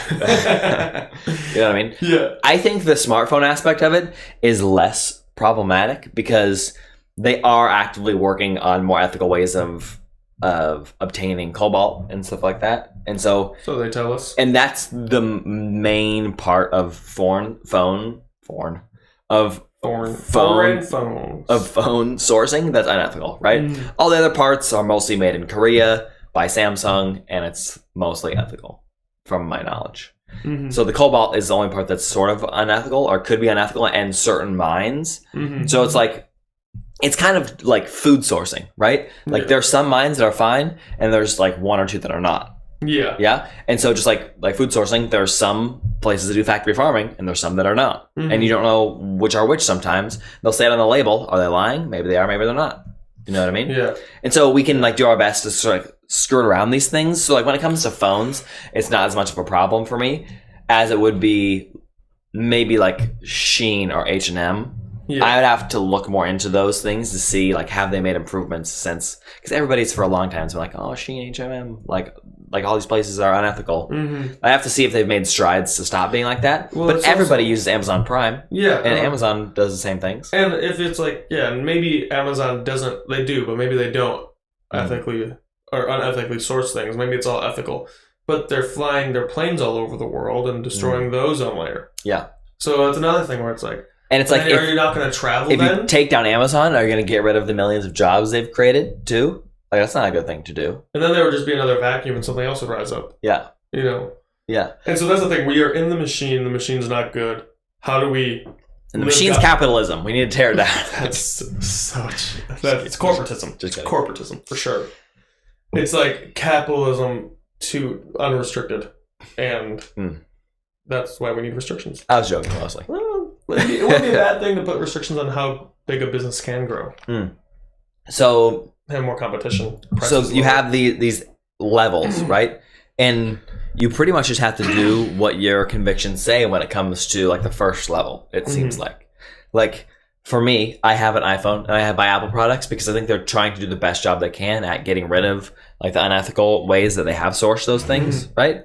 You know what I mean? Yeah. I think the smartphone aspect of it is less problematic because they are actively working on more ethical ways of obtaining cobalt and stuff like that. And so they tell us. And that's the main part of phone sourcing that's unethical, right? All the other parts are mostly made in Korea by Samsung, and it's mostly ethical, from my knowledge. So the cobalt is the only part that's sort of unethical, or could be unethical, in certain mines. So it's like, it's kind of like food sourcing, right? Like there's some mines that are fine, and there's like one or two that are not. Yeah. Yeah. And so just like food sourcing, there's some places that do factory farming, and there's some that are not. And you don't know which are which sometimes. They'll say it on the label. Are they lying? Maybe they are, maybe they're not. You know what I mean? Yeah. And so we can like do our best to sort of skirt around these things. So like when it comes to phones, it's not as much of a problem for me as it would be maybe like Shein or H&M. Yeah. I would have to look more into those things to see like have they made improvements since, because everybody's for a long time has been like, oh, Shein, H&M, like all these places are unethical. I have to see if they've made strides to stop being like that. Well, but everybody uses Amazon Prime. Yeah. And Amazon does the same things. And if it's like, maybe Amazon doesn't, they do, but maybe they don't ethically or unethically source things. Maybe it's all ethical. But they're flying their planes all over the world and destroying the ozone layer. Yeah. So that's another thing where it's like, and it's like, are you not going to travel if you take down Amazon, are you going to get rid of the millions of jobs they've created too? Like, that's not a good thing to do. And then there would just be another vacuum and something else would rise up. Yeah. You know? Yeah. And so that's the thing. We are in the machine. The machine's not good. How do we... And the machine's capitalism. We need to tear it down. That's it's corporatism. Just corporatism, for sure. It's like capitalism to unrestricted. And that's why we need restrictions. I was joking, mostly. Well, it wouldn't be a bad thing to put restrictions on how big a business can grow. So... have more competition. So you have these levels, right? And you pretty much just have to do what your convictions say when it comes to like the first level, it seems like. Like for me, I have an iPhone and I buy Apple products because I think they're trying to do the best job they can at getting rid of like the unethical ways that they have sourced those things, right?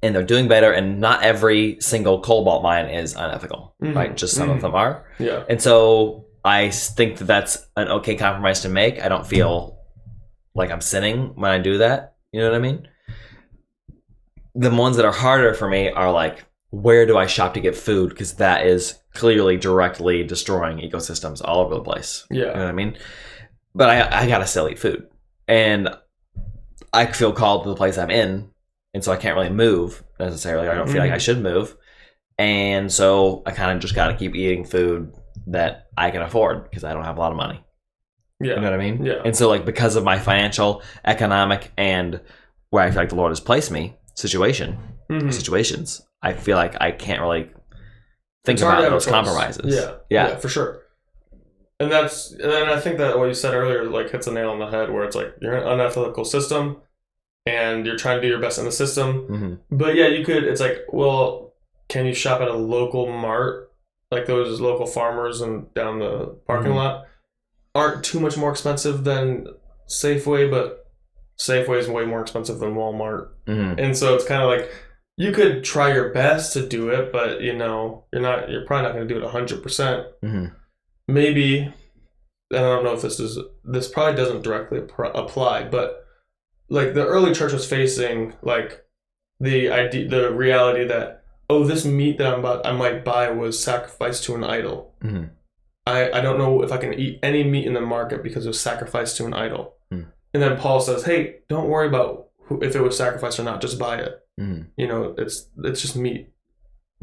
And they're doing better, and not every single cobalt mine is unethical, right? Just some of them are. Yeah. And so I think that that's an okay compromise to make. I don't feel like I'm sinning when I do that. You know what I mean? The ones that are harder for me are like, where do I shop to get food? Because that is clearly directly destroying ecosystems all over the place. Yeah. You know what I mean? But I gotta still eat food. And I feel called to the place I'm in. And so I can't really move necessarily. I don't feel like I should move. And so I kind of just gotta keep eating food that I can afford because I don't have a lot of money. Yeah. You know what I mean? Yeah. And so like because of my financial, economic, and where I feel like the Lord has placed me situations, I feel like I can't really think about those compromises. Yeah, for sure. And then I think that what you said earlier like hits a nail on the head where it's like you're in an unethical system and you're trying to do your best in the system. But yeah, it's like, well, can you shop at a local mart? Like those local farmers and down the parking lot aren't too much more expensive than Safeway, but Safeway is way more expensive than Walmart. And so it's kind of like you could try your best to do it, but you're probably not going to do it 100%. Maybe, and I don't know if this probably doesn't directly apply, but like the early church was facing like the reality that, oh, this meat that I might buy was sacrificed to an idol. I don't know if I can eat any meat in the market because it was sacrificed to an idol. And then Paul says, hey, don't worry about if it was sacrificed or not, just buy it. You know, it's just meat.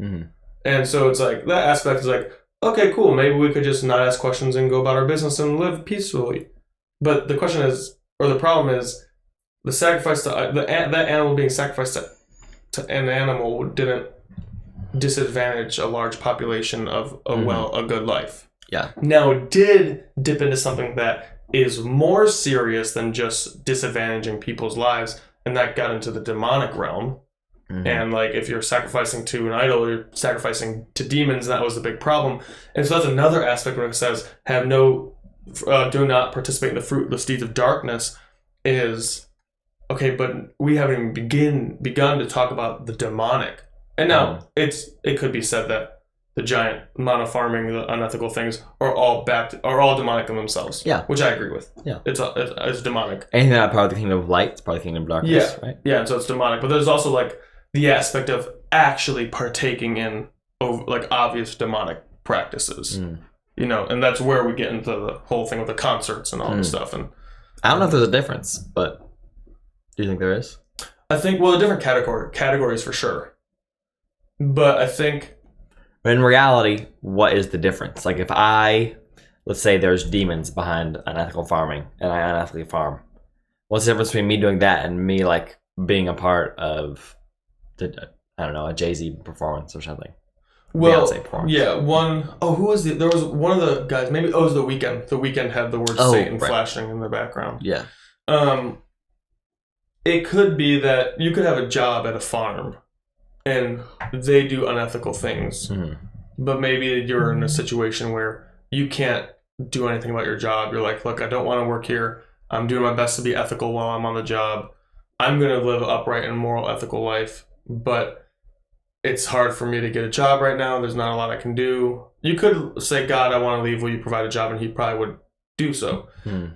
Mm-hmm. And so it's like, that aspect is like, okay, cool. Maybe we could just not ask questions and go about our business and live peacefully. But the question is, or the problem is, the sacrifice to that animal being sacrificed to an animal didn't disadvantage a large population of a good life. Yeah. Now, it did dip into something that is more serious than just disadvantaging people's lives, and that got into the demonic realm. Mm-hmm. And like, if you're sacrificing to an idol, you're sacrificing to demons. That was the big problem. And so that's another aspect when it says, do not participate in the fruitless deeds of darkness. Is okay, but we haven't even begun to talk about the demonic. And now it could be said that the giant amount of farming, the unethical things are all demonic in themselves. Yeah, which I agree with. Yeah, it's demonic. Anything not part of the kingdom of light, it's part of the kingdom of darkness. Yeah, right. Yeah, and so it's demonic. But there's also like the aspect of actually partaking in like obvious demonic practices. And that's where we get into the whole thing of the concerts and all this stuff. And I don't know if there's a difference, but do you think there is? I think, well, different categories for sure. But I think, in reality, what is the difference? Like, if let's say there's demons behind unethical farming and I unethically farm, what's the difference between me doing that and me like being a part of a Jay-Z performance or something? Well, Beyonce performance. Yeah, there was one of the guys, maybe it was The Weeknd. The Weeknd had the word Satan flashing in the background. Yeah. It could be that you could have a job at a farm and they do unethical things, but maybe you're in a situation where you can't do anything about your job. You're like, look, I don't want to work here. I'm doing my best to be ethical while I'm on the job. I'm going to live an upright and moral, ethical life, but it's hard for me to get a job right now. There's not a lot I can do. You could say, God, I want to leave. Will you provide a job? And he probably would do so.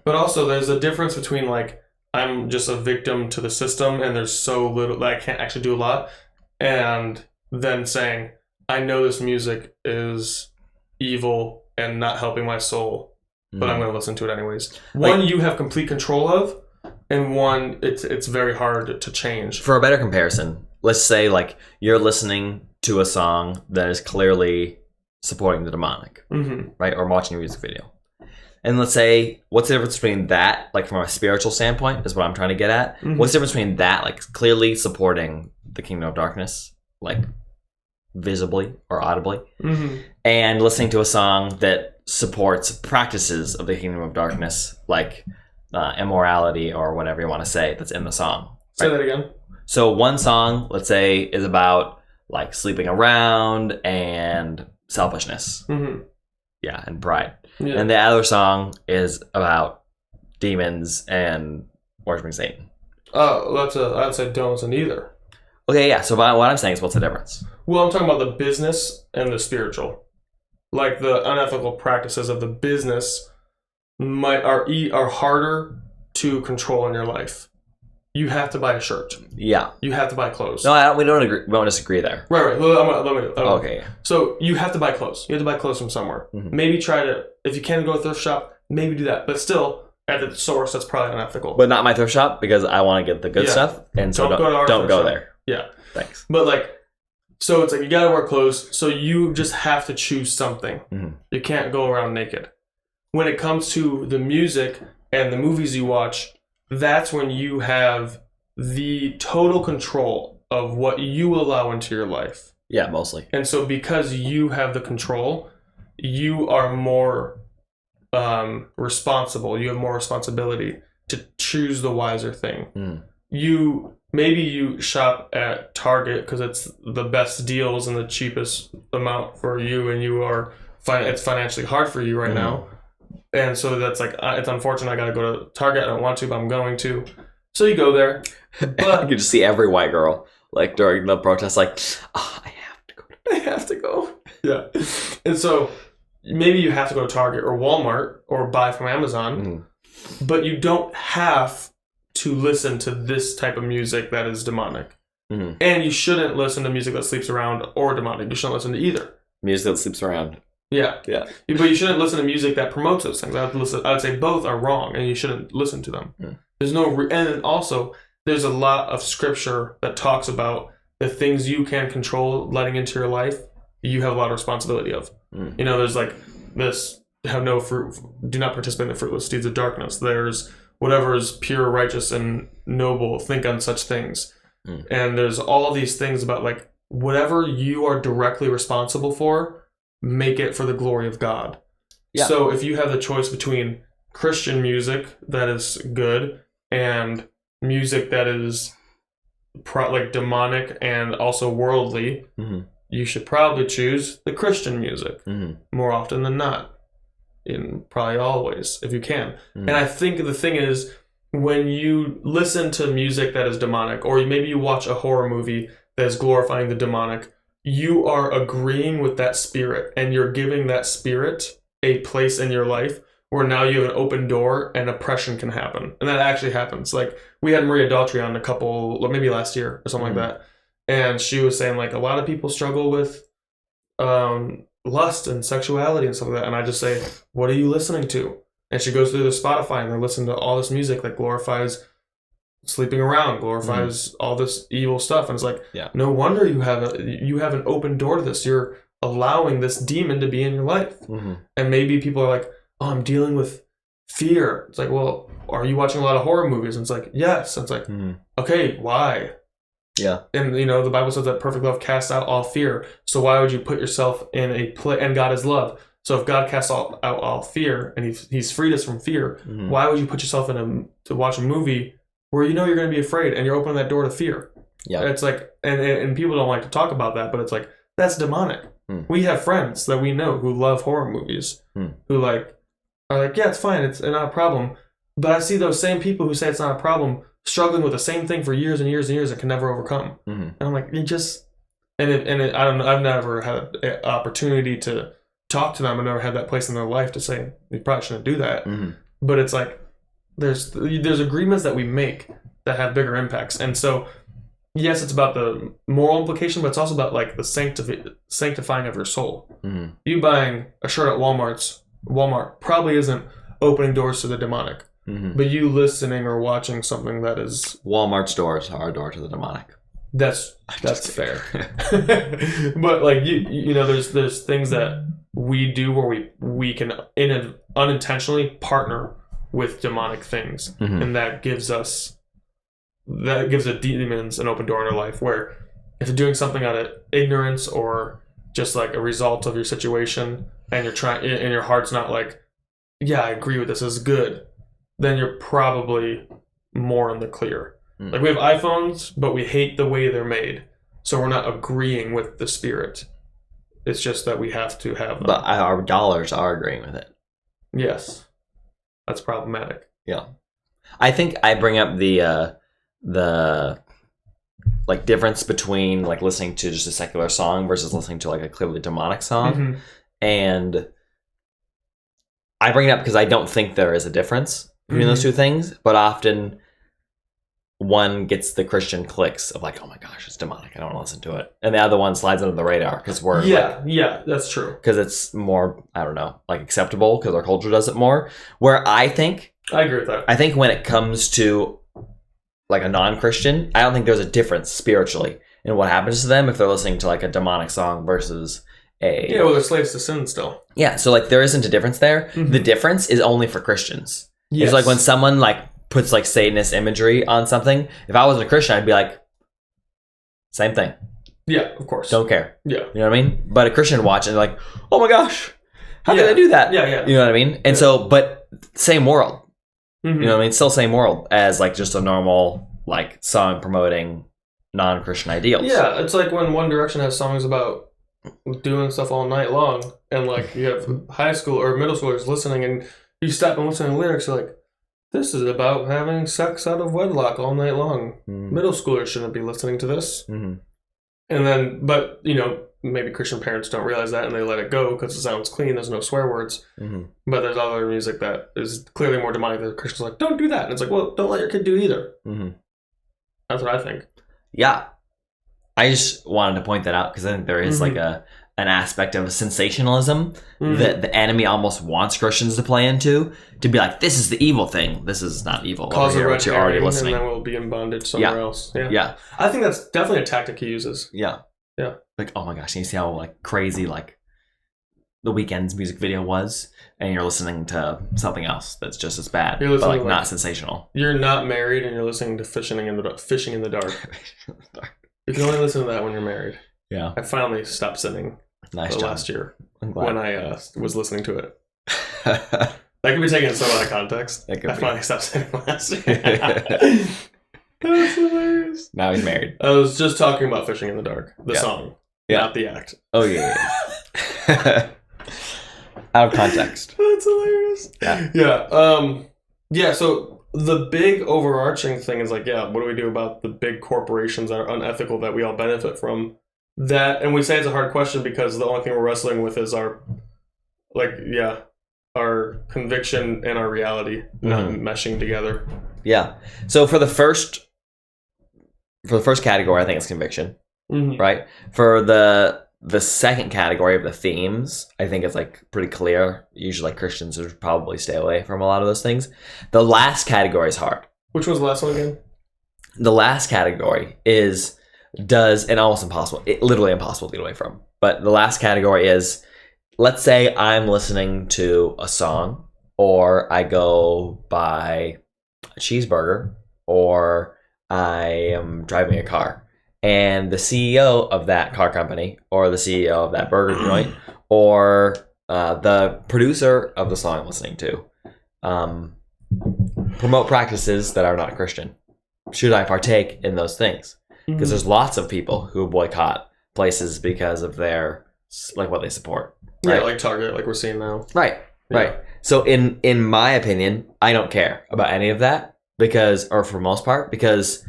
But also there's a difference between like, I'm just a victim to the system and there's so little that I can't actually do a lot. And then saying, I know this music is evil and not helping my soul, but I'm going to listen to it anyways. One you have complete control of, and one it's very hard to change. For a better comparison, let's say like you're listening to a song that is clearly supporting the demonic, right? Or watching a music video. And let's say, what's the difference between that, like from a spiritual standpoint, is what I'm trying to get at. What's the difference between that, like clearly supporting the kingdom of darkness, like visibly or audibly, and listening to a song that supports practices of the kingdom of darkness, like immorality or whatever you want to say that's in the song. Say that again. So one song, let's say, is about like sleeping around and selfishness. Yeah, and pride. Yeah. And the other song is about demons and worshiping Satan. I'd say don't listen to either. Okay, yeah. So what I'm saying is, what's the difference? Well, I'm talking about the business and the spiritual. Like the unethical practices of the business are harder to control in your life. You have to buy a shirt. Yeah. You have to buy clothes. No, we don't agree. We don't disagree there. Right. Okay. So you have to buy clothes. You have to buy clothes from somewhere. Maybe try to, if you can't go to a thrift shop, maybe do that. But still, at the source, that's probably unethical. But not my thrift shop, because I want to get the good stuff. And so don't go there. Yeah. Thanks. But like, so it's like you gotta wear clothes. So you just have to choose something. You can't go around naked. When it comes to the music and the movies you watch, that's when you have the total control of what you allow into your life. Yeah, mostly. And so because you have the control, you are more responsible. You have more responsibility to choose the wiser thing. Maybe you shop at Target because it's the best deals and the cheapest amount for you, and it's financially hard for you right now. And so that's like, it's unfortunate I got to go to Target. I don't want to, but I'm going to. So you go there. But you can just see every white girl, like during the protest, like, I have to go. I have to go. Yeah. And so maybe you have to go to Target or Walmart or buy from Amazon, but you don't have to listen to this type of music that is demonic. And you shouldn't listen to music that sleeps around or demonic. You shouldn't listen to either. Music that sleeps around. Yeah. But you shouldn't listen to music that promotes those things. I would say both are wrong, and you shouldn't listen to them. There's no, and also there's a lot of scripture that talks about the things you can control letting into your life, you have a lot of responsibility of. You know, there's like this, have no fruit, do not participate in the fruitless deeds of darkness. There's whatever is pure, righteous, and noble, think on such things. And there's all these things about like, whatever you are directly responsible for, make it for the glory of God. Yeah. So if you have the choice between Christian music that is good and music that is like demonic and also worldly, you should probably choose the Christian music more often than not. Probably always, if you can. And I think the thing is, when you listen to music that is demonic, or maybe you watch a horror movie that is glorifying the demonic, you are agreeing with that spirit, and you're giving that spirit a place in your life where now you have an open door and oppression can happen. And that actually happens. Like, we had Maria Daltrey on maybe last year or something like that. And she was saying, like, a lot of people struggle with lust and sexuality and stuff like that. And I just say, what are you listening to? And she goes through the Spotify and they're listening to all this music that glorifies sleeping around, glorifies all this evil stuff. And it's like, no wonder you have an open door to this. You're allowing this demon to be in your life. And maybe people are like, oh, I'm dealing with fear. It's like, well, are you watching a lot of horror movies? And it's like, yes. And it's like, okay, why? Yeah. And, you know, the Bible says that perfect love casts out all fear. So why would you put yourself in a place, and God is love. So if God casts out all fear and he's freed us from fear, why would you put yourself to watch a movie where you know you're going to be afraid and you're opening that door to fear? Yeah. It's like, and people don't like to talk about that, but it's like, that's demonic. We have friends that we know who love horror movies, who like, are like, yeah, it's fine. It's not a problem. But I see those same people who say it's not a problem struggling with the same thing for years and years and years and can never overcome. And I'm like, I don't know. I've never had an opportunity to talk to them. I've never had that place in their life to say, you probably shouldn't do that. But it's like, there's agreements that we make that have bigger impacts. And so, yes, it's about the moral implication, but it's also about like the sanctifying of your soul. You buying a shirt at Walmart probably isn't opening doors to the demonic. But you listening or watching something that is... Walmart's doors are a door to the demonic. That's fair. But like, you know, there's things that we do where we can unintentionally partner with demonic things. And that gives the demons an open door in our life, where if you're doing something out of ignorance or just like a result of your situation, and you're trying, and your heart's not like, yeah, I agree with this is good, then you're probably more in the clear. Like, we have iPhones, but we hate the way they're made, so we're not agreeing with the spirit. It's just that we have to have them. But our dollars are agreeing with it. Yes, that's problematic. Yeah, I think I bring up the like difference between like listening to just a secular song versus listening to like a clearly demonic song. And I bring it up because I don't think there is a difference between those two things, but often one gets the Christian clicks of like, oh my gosh, it's demonic, I don't want to listen to it, and the other one slides under the radar because we're that's true, because it's more, I don't know, like acceptable because our culture does it more. Where I agree with that. I think when it comes to like a non-Christian, I don't think there's a difference spiritually in what happens to them if they're listening to like a demonic song versus they're slaves to sin still. Yeah, so like there isn't a difference there. The difference is only for Christians. It's like when someone like puts like Satanist imagery on something. If I wasn't a Christian, I'd be like, same thing. Yeah, of course. Don't care. Yeah. You know what I mean? But a Christian watch and they're like, oh my gosh, how did they do that? Yeah. You know what I mean? And so, but same world. You know what I mean? Still same world as like just a normal like song promoting non-Christian ideals. Yeah, it's like when One Direction has songs about doing stuff all night long, and like you have high school or middle schoolers listening, and you stop and listen to the lyrics, you're like, this is about having sex out of wedlock all night long. Middle schoolers shouldn't be listening to this. And then, but you know, maybe Christian parents don't realize that and they let it go because it sounds clean, there's no swear words. But there's other music that is clearly more demonic that Christians are like, don't do that. And it's like, well, don't let your kid do it either. That's what I think. Yeah. I just wanted to point that out because I think there is like an aspect of sensationalism that the enemy almost wants Christians to play into, to be like, this is the evil thing. This is not evil. Cause a red you're already listening. And then we'll be in bondage somewhere else. Yeah. I think that's definitely a tactic he uses. Yeah. Yeah. Like, oh my gosh, you see how like crazy like The Weeknd's music video was, and you're listening to something else that's just as bad, but like not sensational. You're not married and you're listening to Fishing in the Dark. You can only listen to that when you're married. Yeah. I finally stopped sinning last year when I was listening to it. That could be taken so out of context. I finally stopped sinning last year. That's hilarious. Now he's married. I was just talking about Fishing in the Dark, the song, not the act. Oh, yeah. Out of context. That's hilarious. Yeah. So the big overarching thing is like, what do we do about the big corporations that are unethical that we all benefit from? That, and we say it's a hard question because the only thing we're wrestling with is our conviction and our reality not meshing together. Yeah. So for the first category, I think it's conviction, right? For the second category of the themes, I think it's like pretty clear. Usually like Christians would probably stay away from a lot of those things. The last category is hard. Which was the last one again? The last category is almost impossible. Literally impossible to get away from. But the last category is, let's say I'm listening to a song, or I go buy a cheeseburger, or I am driving a car. And the CEO of that car company, or the CEO of that burger joint, or the producer of the song I'm listening to, promote practices that are not Christian. Should I partake in those things? Because there's lots of people who boycott places because of their, like, what they support. Right? Yeah, like Target, like we're seeing now. Right. So in my opinion, I don't care about any of that for the most part, because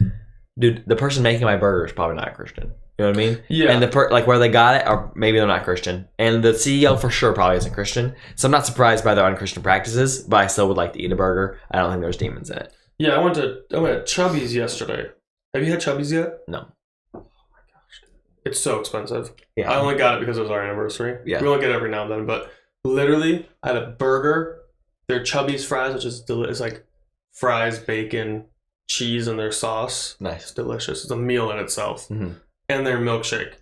dude, the person making my burger is probably not a Christian. You know what I mean? Yeah. And where they got it, or maybe they're not Christian. And the CEO for sure probably isn't Christian. So I'm not surprised by their unchristian practices, but I still would like to eat a burger. I don't think there's demons in it. Yeah, I went to Chubby's yesterday. Have you had Chubby's yet? No. Oh my gosh. It's so expensive. Yeah. I only got it because it was our anniversary. Yeah. We only get it every now and then, but literally, I had a burger, their Chubby's fries, which is it's like fries, bacon, cheese, and their sauce. Nice. It's delicious. It's a meal in itself. Mm-hmm. And their milkshake.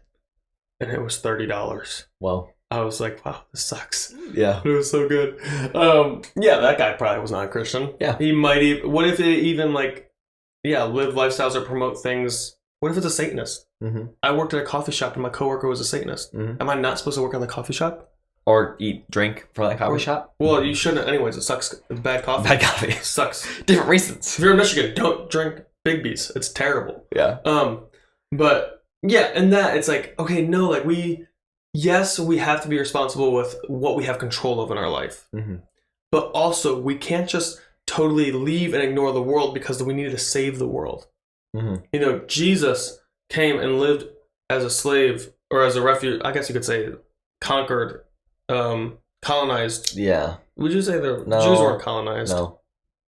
And it was $30. Well, I was like, wow, this sucks. Yeah. It was so good. That guy probably was not a Christian. Yeah. He might even, what if they even live lifestyles or promote things? What if it's a Satanist? Mm-hmm. I worked at a coffee shop and my coworker was a Satanist. Mm-hmm. Am I not supposed to work in the coffee shop? Or drink from that coffee shop? Well, you shouldn't anyways. It sucks. It's bad coffee. Bad coffee. It sucks. Different reasons. If you're in Michigan, don't drink Big B's. It's terrible. Yeah. But yeah, and that it's like, okay, no, like we have to be responsible with what we have control of in our life. Mm-hmm. But also, we can't just totally leave and ignore the world because we need to save the world. Mm-hmm. Jesus came and lived as a slave or as a refugee. I guess you could say conquered, colonized. Yeah. Would you say Jews weren't colonized? No.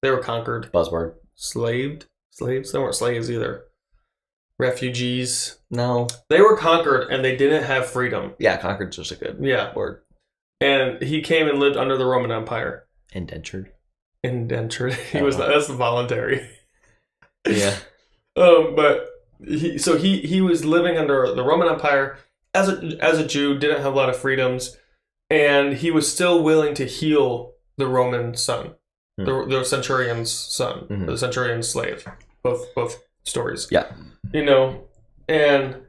They were conquered. Buzzword. Slaved? Slaves? They weren't slaves either. Refugees? No. They were conquered and they didn't have freedom. Yeah, conquered's just a good word. And he came and lived under the Roman Empire. Indentured. That's voluntary. Yeah. But he was living under the Roman Empire as a Jew, didn't have a lot of freedoms, and he was still willing to heal the Roman son, the centurion's son, the centurion's slave. Both stories. Yeah. And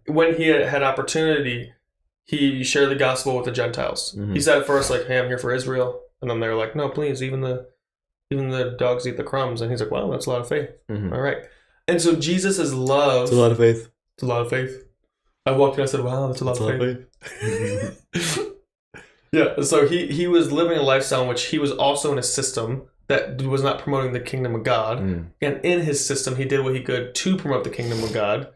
when he had opportunity, he shared the gospel with the Gentiles. Mm-hmm. He said at first, like, hey, I'm here for Israel. And then they were like, no, please, even the dogs eat the crumbs. And he's like, well, that's a lot of faith. Mm-hmm. All right. And so Jesus' love... It's a lot of faith. It's a lot of faith. I walked in and I said, wow, that's a lot of faith. Yeah, so he was living a lifestyle in which he was also in a system that was not promoting the kingdom of God. Mm. And in his system, he did what he could to promote the kingdom of God.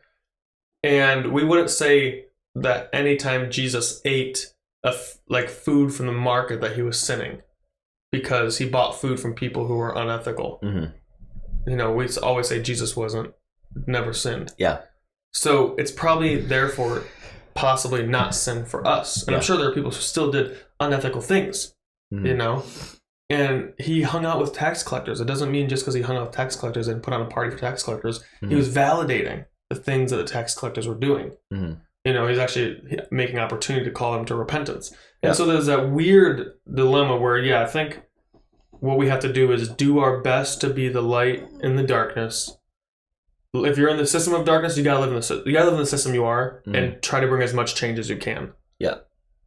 And we wouldn't say that anytime Jesus ate food from the market that he was sinning, because he bought food from people who were unethical. Mm-hmm. We always say Jesus never sinned. Yeah. So it's probably therefore possibly not sin for us. And I'm sure there are people who still did unethical things, you know? And he hung out with tax collectors. It doesn't mean just because he hung out with tax collectors and put on a party for tax collectors. He was validating the things that the tax collectors were doing. You know, he's actually making opportunity to call them to repentance. And so there's that weird dilemma where, I think what we have to do is do our best to be the light in the darkness. If you're in the system of darkness, you gotta live in the system you are, and try to bring as much change as you can. Yeah.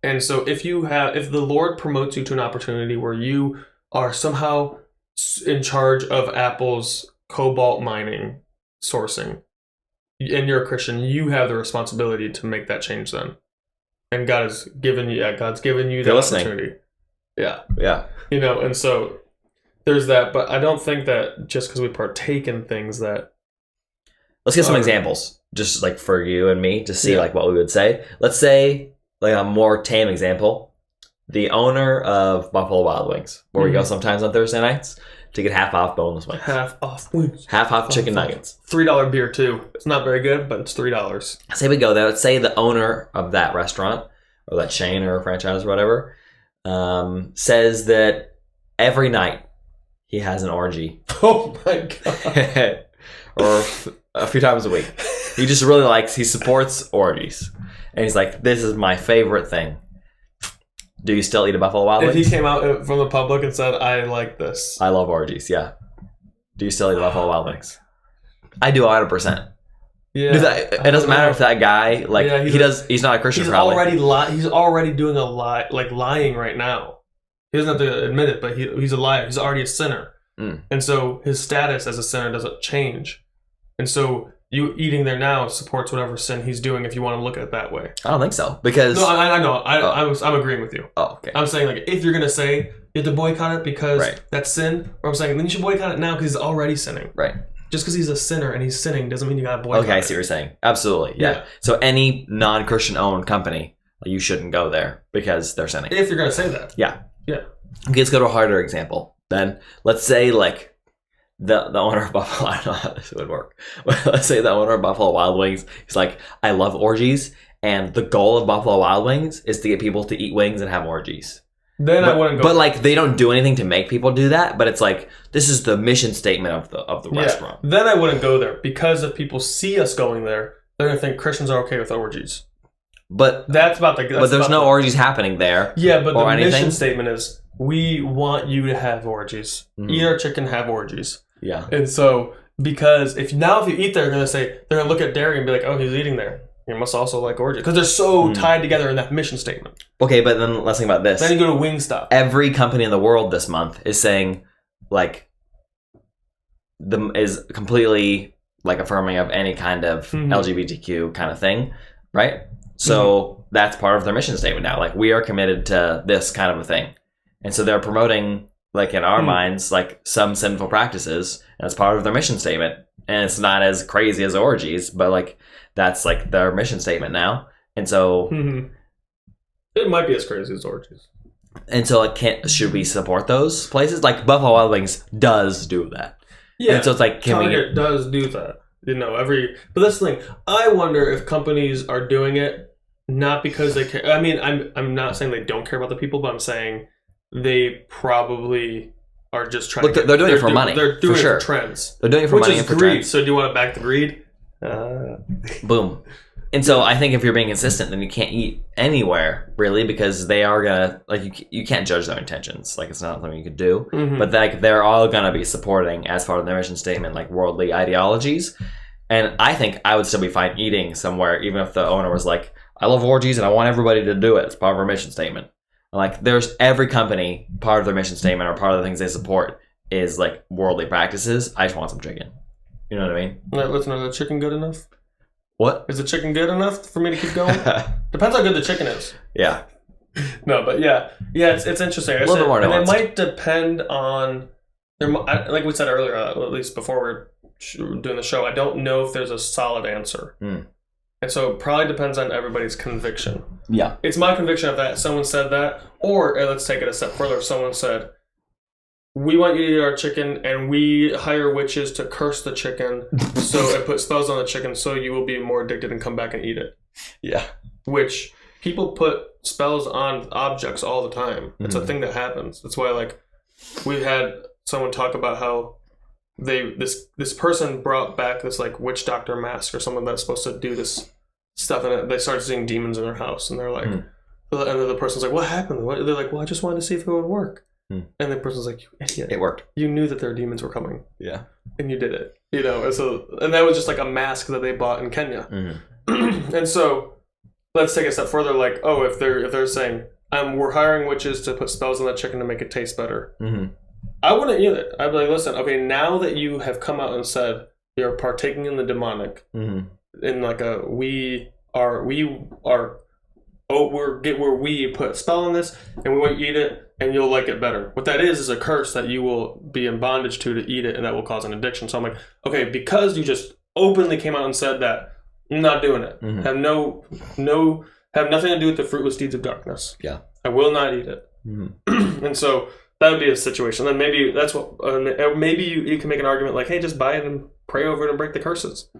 And so if the Lord promotes you to an opportunity where you are somehow in charge of Apple's cobalt mining sourcing, and you're a Christian, you have the responsibility to make that change then. And God's given you that opportunity. Yeah. Yeah. You know, and so there's that, but I don't think that just because we partake in things that... Let's get some examples, just like for you and me, to see like what we would say. Let's say, like a more tame example, the owner of Buffalo Wild Wings, where we go sometimes on Thursday nights to get half off boneless wings. Half off wings. Half off chicken nuggets. $3 beer too. It's not very good, but it's $3. Say we go there. Let's say the owner of that restaurant or that chain or franchise or whatever says that every night he has an orgy. Oh my God. Or a few times a week. He just really he supports orgies. And he's like, this is my favorite thing. Do you still eat a Buffalo Wild Wings? If he came out from the public and said, I like this. I love orgies, yeah. Do you still eat a Buffalo Wild Wings? I do 100%. Yeah. It doesn't matter if that guy, he's not a Christian probably. He's already doing a lie, lying right now. He doesn't have to admit it, but he's a liar. He's already a sinner. And so his status as a sinner doesn't change. And so you eating there now supports whatever sin he's doing if you want to look at it that way. I don't think so. Because... No, I know. I'm agreeing with you. Oh, okay. I'm saying, if you're going to say you have to boycott it because that's sin, or I'm saying then you should boycott it now because he's already sinning. Right. Just because he's a sinner and he's sinning doesn't mean you got to boycott it. Okay, I see what you're saying. Absolutely. Yeah. So any non-Christian owned company, you shouldn't go there because they're sinning. If you're going to say that. Yeah. Yeah. Okay, let's go to a harder example. Then let's say the owner of Buffalo, I don't know how this would work, but let's say the owner of Buffalo Wild Wings, he's like, I love orgies, and the goal of Buffalo Wild Wings is to get people to eat wings and have orgies. I wouldn't go. But they don't do anything to make people do that, but it's this is the mission statement of the restaurant. Then I wouldn't go there, because if people see us going there, they're going to think Christians are okay with orgies. But there's no orgies happening there. Yeah, but the mission statement is, we want you to have orgies. Eat our chicken, have orgies. Yeah. And so, because if you eat there, they're going to look at dairy and be like, oh, he's eating there. You must also like orgies. Because they're so tied together in that mission statement. Okay, but then let's think about this. Then you go to Wingstop. Every company in the world this month is saying, is completely, affirming of any kind of LGBTQ kind of thing, right? So that's part of their mission statement now. We are committed to this kind of a thing. And so they're promoting... in our minds, some sinful practices, and it's part of their mission statement. And it's not as crazy as orgies, but that's their mission statement now. And so it might be as crazy as orgies. And so should we support those places? Buffalo Wild Wings does do that. Yeah. And so it's Target does do that. But that's the thing. I wonder if companies are doing it not because they care. I mean, I'm not saying they don't care about the people, but I'm saying they probably are just trying they're doing it for money. They're doing it for trends. They're doing it for money and for greed. Trends. So do you want to back the greed? Boom. And so I think if you're being consistent, then you can't eat anywhere, really, because they are going to, you can't judge their intentions. It's not something you could do. But they're all going to be supporting, as part of their mission statement, worldly ideologies. And I think I would still be fine eating somewhere, even if the owner was like, I love orgies and I want everybody to do it. It's part of our mission statement. There's every company, part of their mission statement or part of the things they support is worldly practices. I just want some chicken. You know what I mean? Listen, is the chicken good enough? What? Is the chicken good enough for me to keep going? Depends how good the chicken is. Yeah. No, but yeah, it's interesting. A little bit more nuanced. And it might depend on, like we said earlier, at least before we're doing the show, I don't know if there's a solid answer. And so it probably depends on everybody's conviction. Yeah. It's my conviction that someone said that, or let's take it a step further. If someone said, we want you to eat our chicken, and we hire witches to curse the chicken, so it put spells on the chicken, so you will be more addicted and come back and eat it. Yeah. Which people put spells on objects all the time. It's a thing that happens. That's why, like, we had someone talk about how this person brought back this, like, witch doctor mask or someone that's supposed to do this stuff, and they started seeing demons in their house, and they're like, and then the person's like, what happened? They're like, well, I just wanted to see if it would work. And the person's like, you idiot. It worked. You knew that their demons were coming. Yeah. And you did it. You know, and that was just like a mask that they bought in Kenya. And so let's take a step further, like, oh, if they're saying, we're hiring witches to put spells on that chicken to make it taste better. I wouldn't eat it. I'd be like, listen, okay, now that you have come out and said you're partaking in the demonic, in like we put a spell on this and we want you to eat it and you'll like it better. What that is a curse that you will be in bondage to eat it, and that will cause an addiction. So I'm like, okay, because you just openly came out and said that, I'm not doing it. Have nothing to do with the fruitless deeds of darkness. Yeah. I will not eat it. And so that would be a situation. Then maybe that's what. Maybe you can make an argument like, "Hey, just buy it and pray over it and break the curses."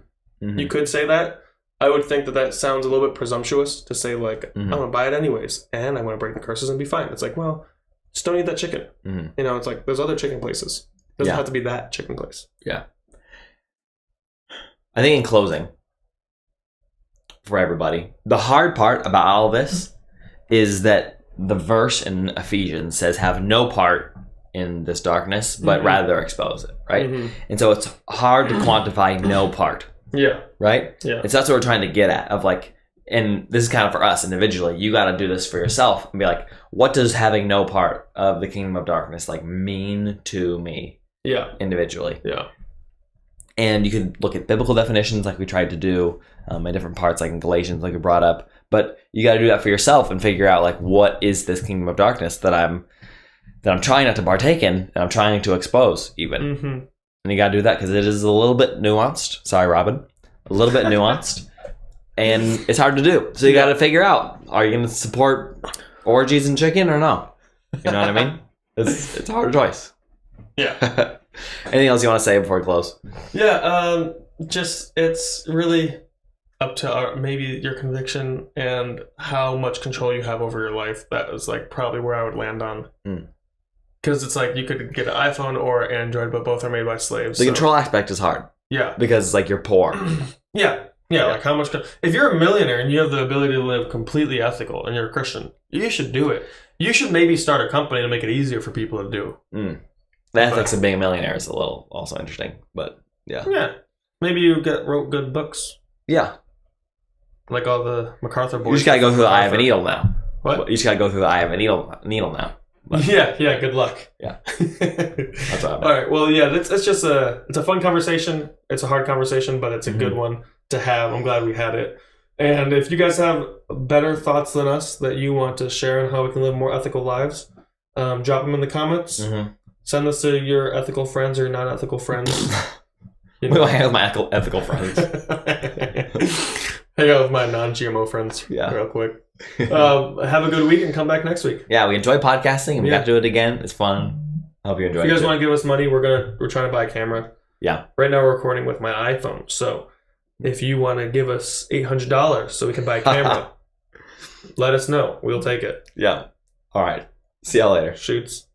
You could say that. I would think that sounds a little bit presumptuous to say, like, I'm gonna buy it anyways, and I'm gonna break the curses and be fine. It's like, well, just don't eat that chicken. You know, it's like there's other chicken places. It doesn't have to be that chicken place. Yeah. I think in closing, for everybody, the hard part about all this is that the verse in Ephesians says have no part in this darkness, but rather expose it, right? And so it's hard to quantify no part. Yeah. Right? Yeah. And so that's what we're trying to get at, of like, and this is kind of for us individually, you got to do this for yourself and be like, what does having no part of the kingdom of darkness like mean to me? Yeah. Individually. Yeah. And you can look at biblical definitions like we tried to do in different parts, like in Galatians, like we brought up. But you got to do that for yourself and figure out, like, what is this kingdom of darkness that I'm trying not to partake in, and I'm trying to expose even. And you got to do that because it is a little bit nuanced. Sorry, Robin. A little bit nuanced. And it's hard to do. So you got to figure out, are you going to support orgies and chicken or no? You know what I mean? It's a hard choice. Yeah. Anything else you want to say before we close? Yeah, just it's really up to maybe your conviction and how much control you have over your life. That is like probably where I would land on. Because it's like you could get an iPhone or Android, but both are made by slaves. The control aspect is hard. Yeah. Because it's like you're poor. Yeah, like how much... If you're a millionaire and you have the ability to live completely ethical and you're a Christian, you should do it. You should maybe start a company to make it easier for people to do. The ethics of being a millionaire is a little also interesting, but yeah. Yeah. Maybe you wrote good books. Yeah. Like all the MacArthur boys. You just gotta go through the eye of a needle now. What? You just gotta go through the eye of a needle now. But, yeah, good luck. Yeah. That's all right. Well, yeah, it's just it's a fun conversation. It's a hard conversation, but it's a good one to have. I'm glad we had it. And if you guys have better thoughts than us that you want to share on how we can live more ethical lives, drop them in the comments. Send this to your ethical friends or your non-ethical friends. We will hang out with my ethical friends. Hang out with my non-GMO friends real quick. Have a good week and come back next week. Yeah, we enjoy podcasting and we got to do it again. It's fun. I hope you enjoy it. If you guys want to give us money, we're trying to buy a camera. Yeah. Right now we're recording with my iPhone. So if you want to give us $800 so we can buy a camera, let us know. We'll take it. Yeah. All right. See y'all later. Shoots.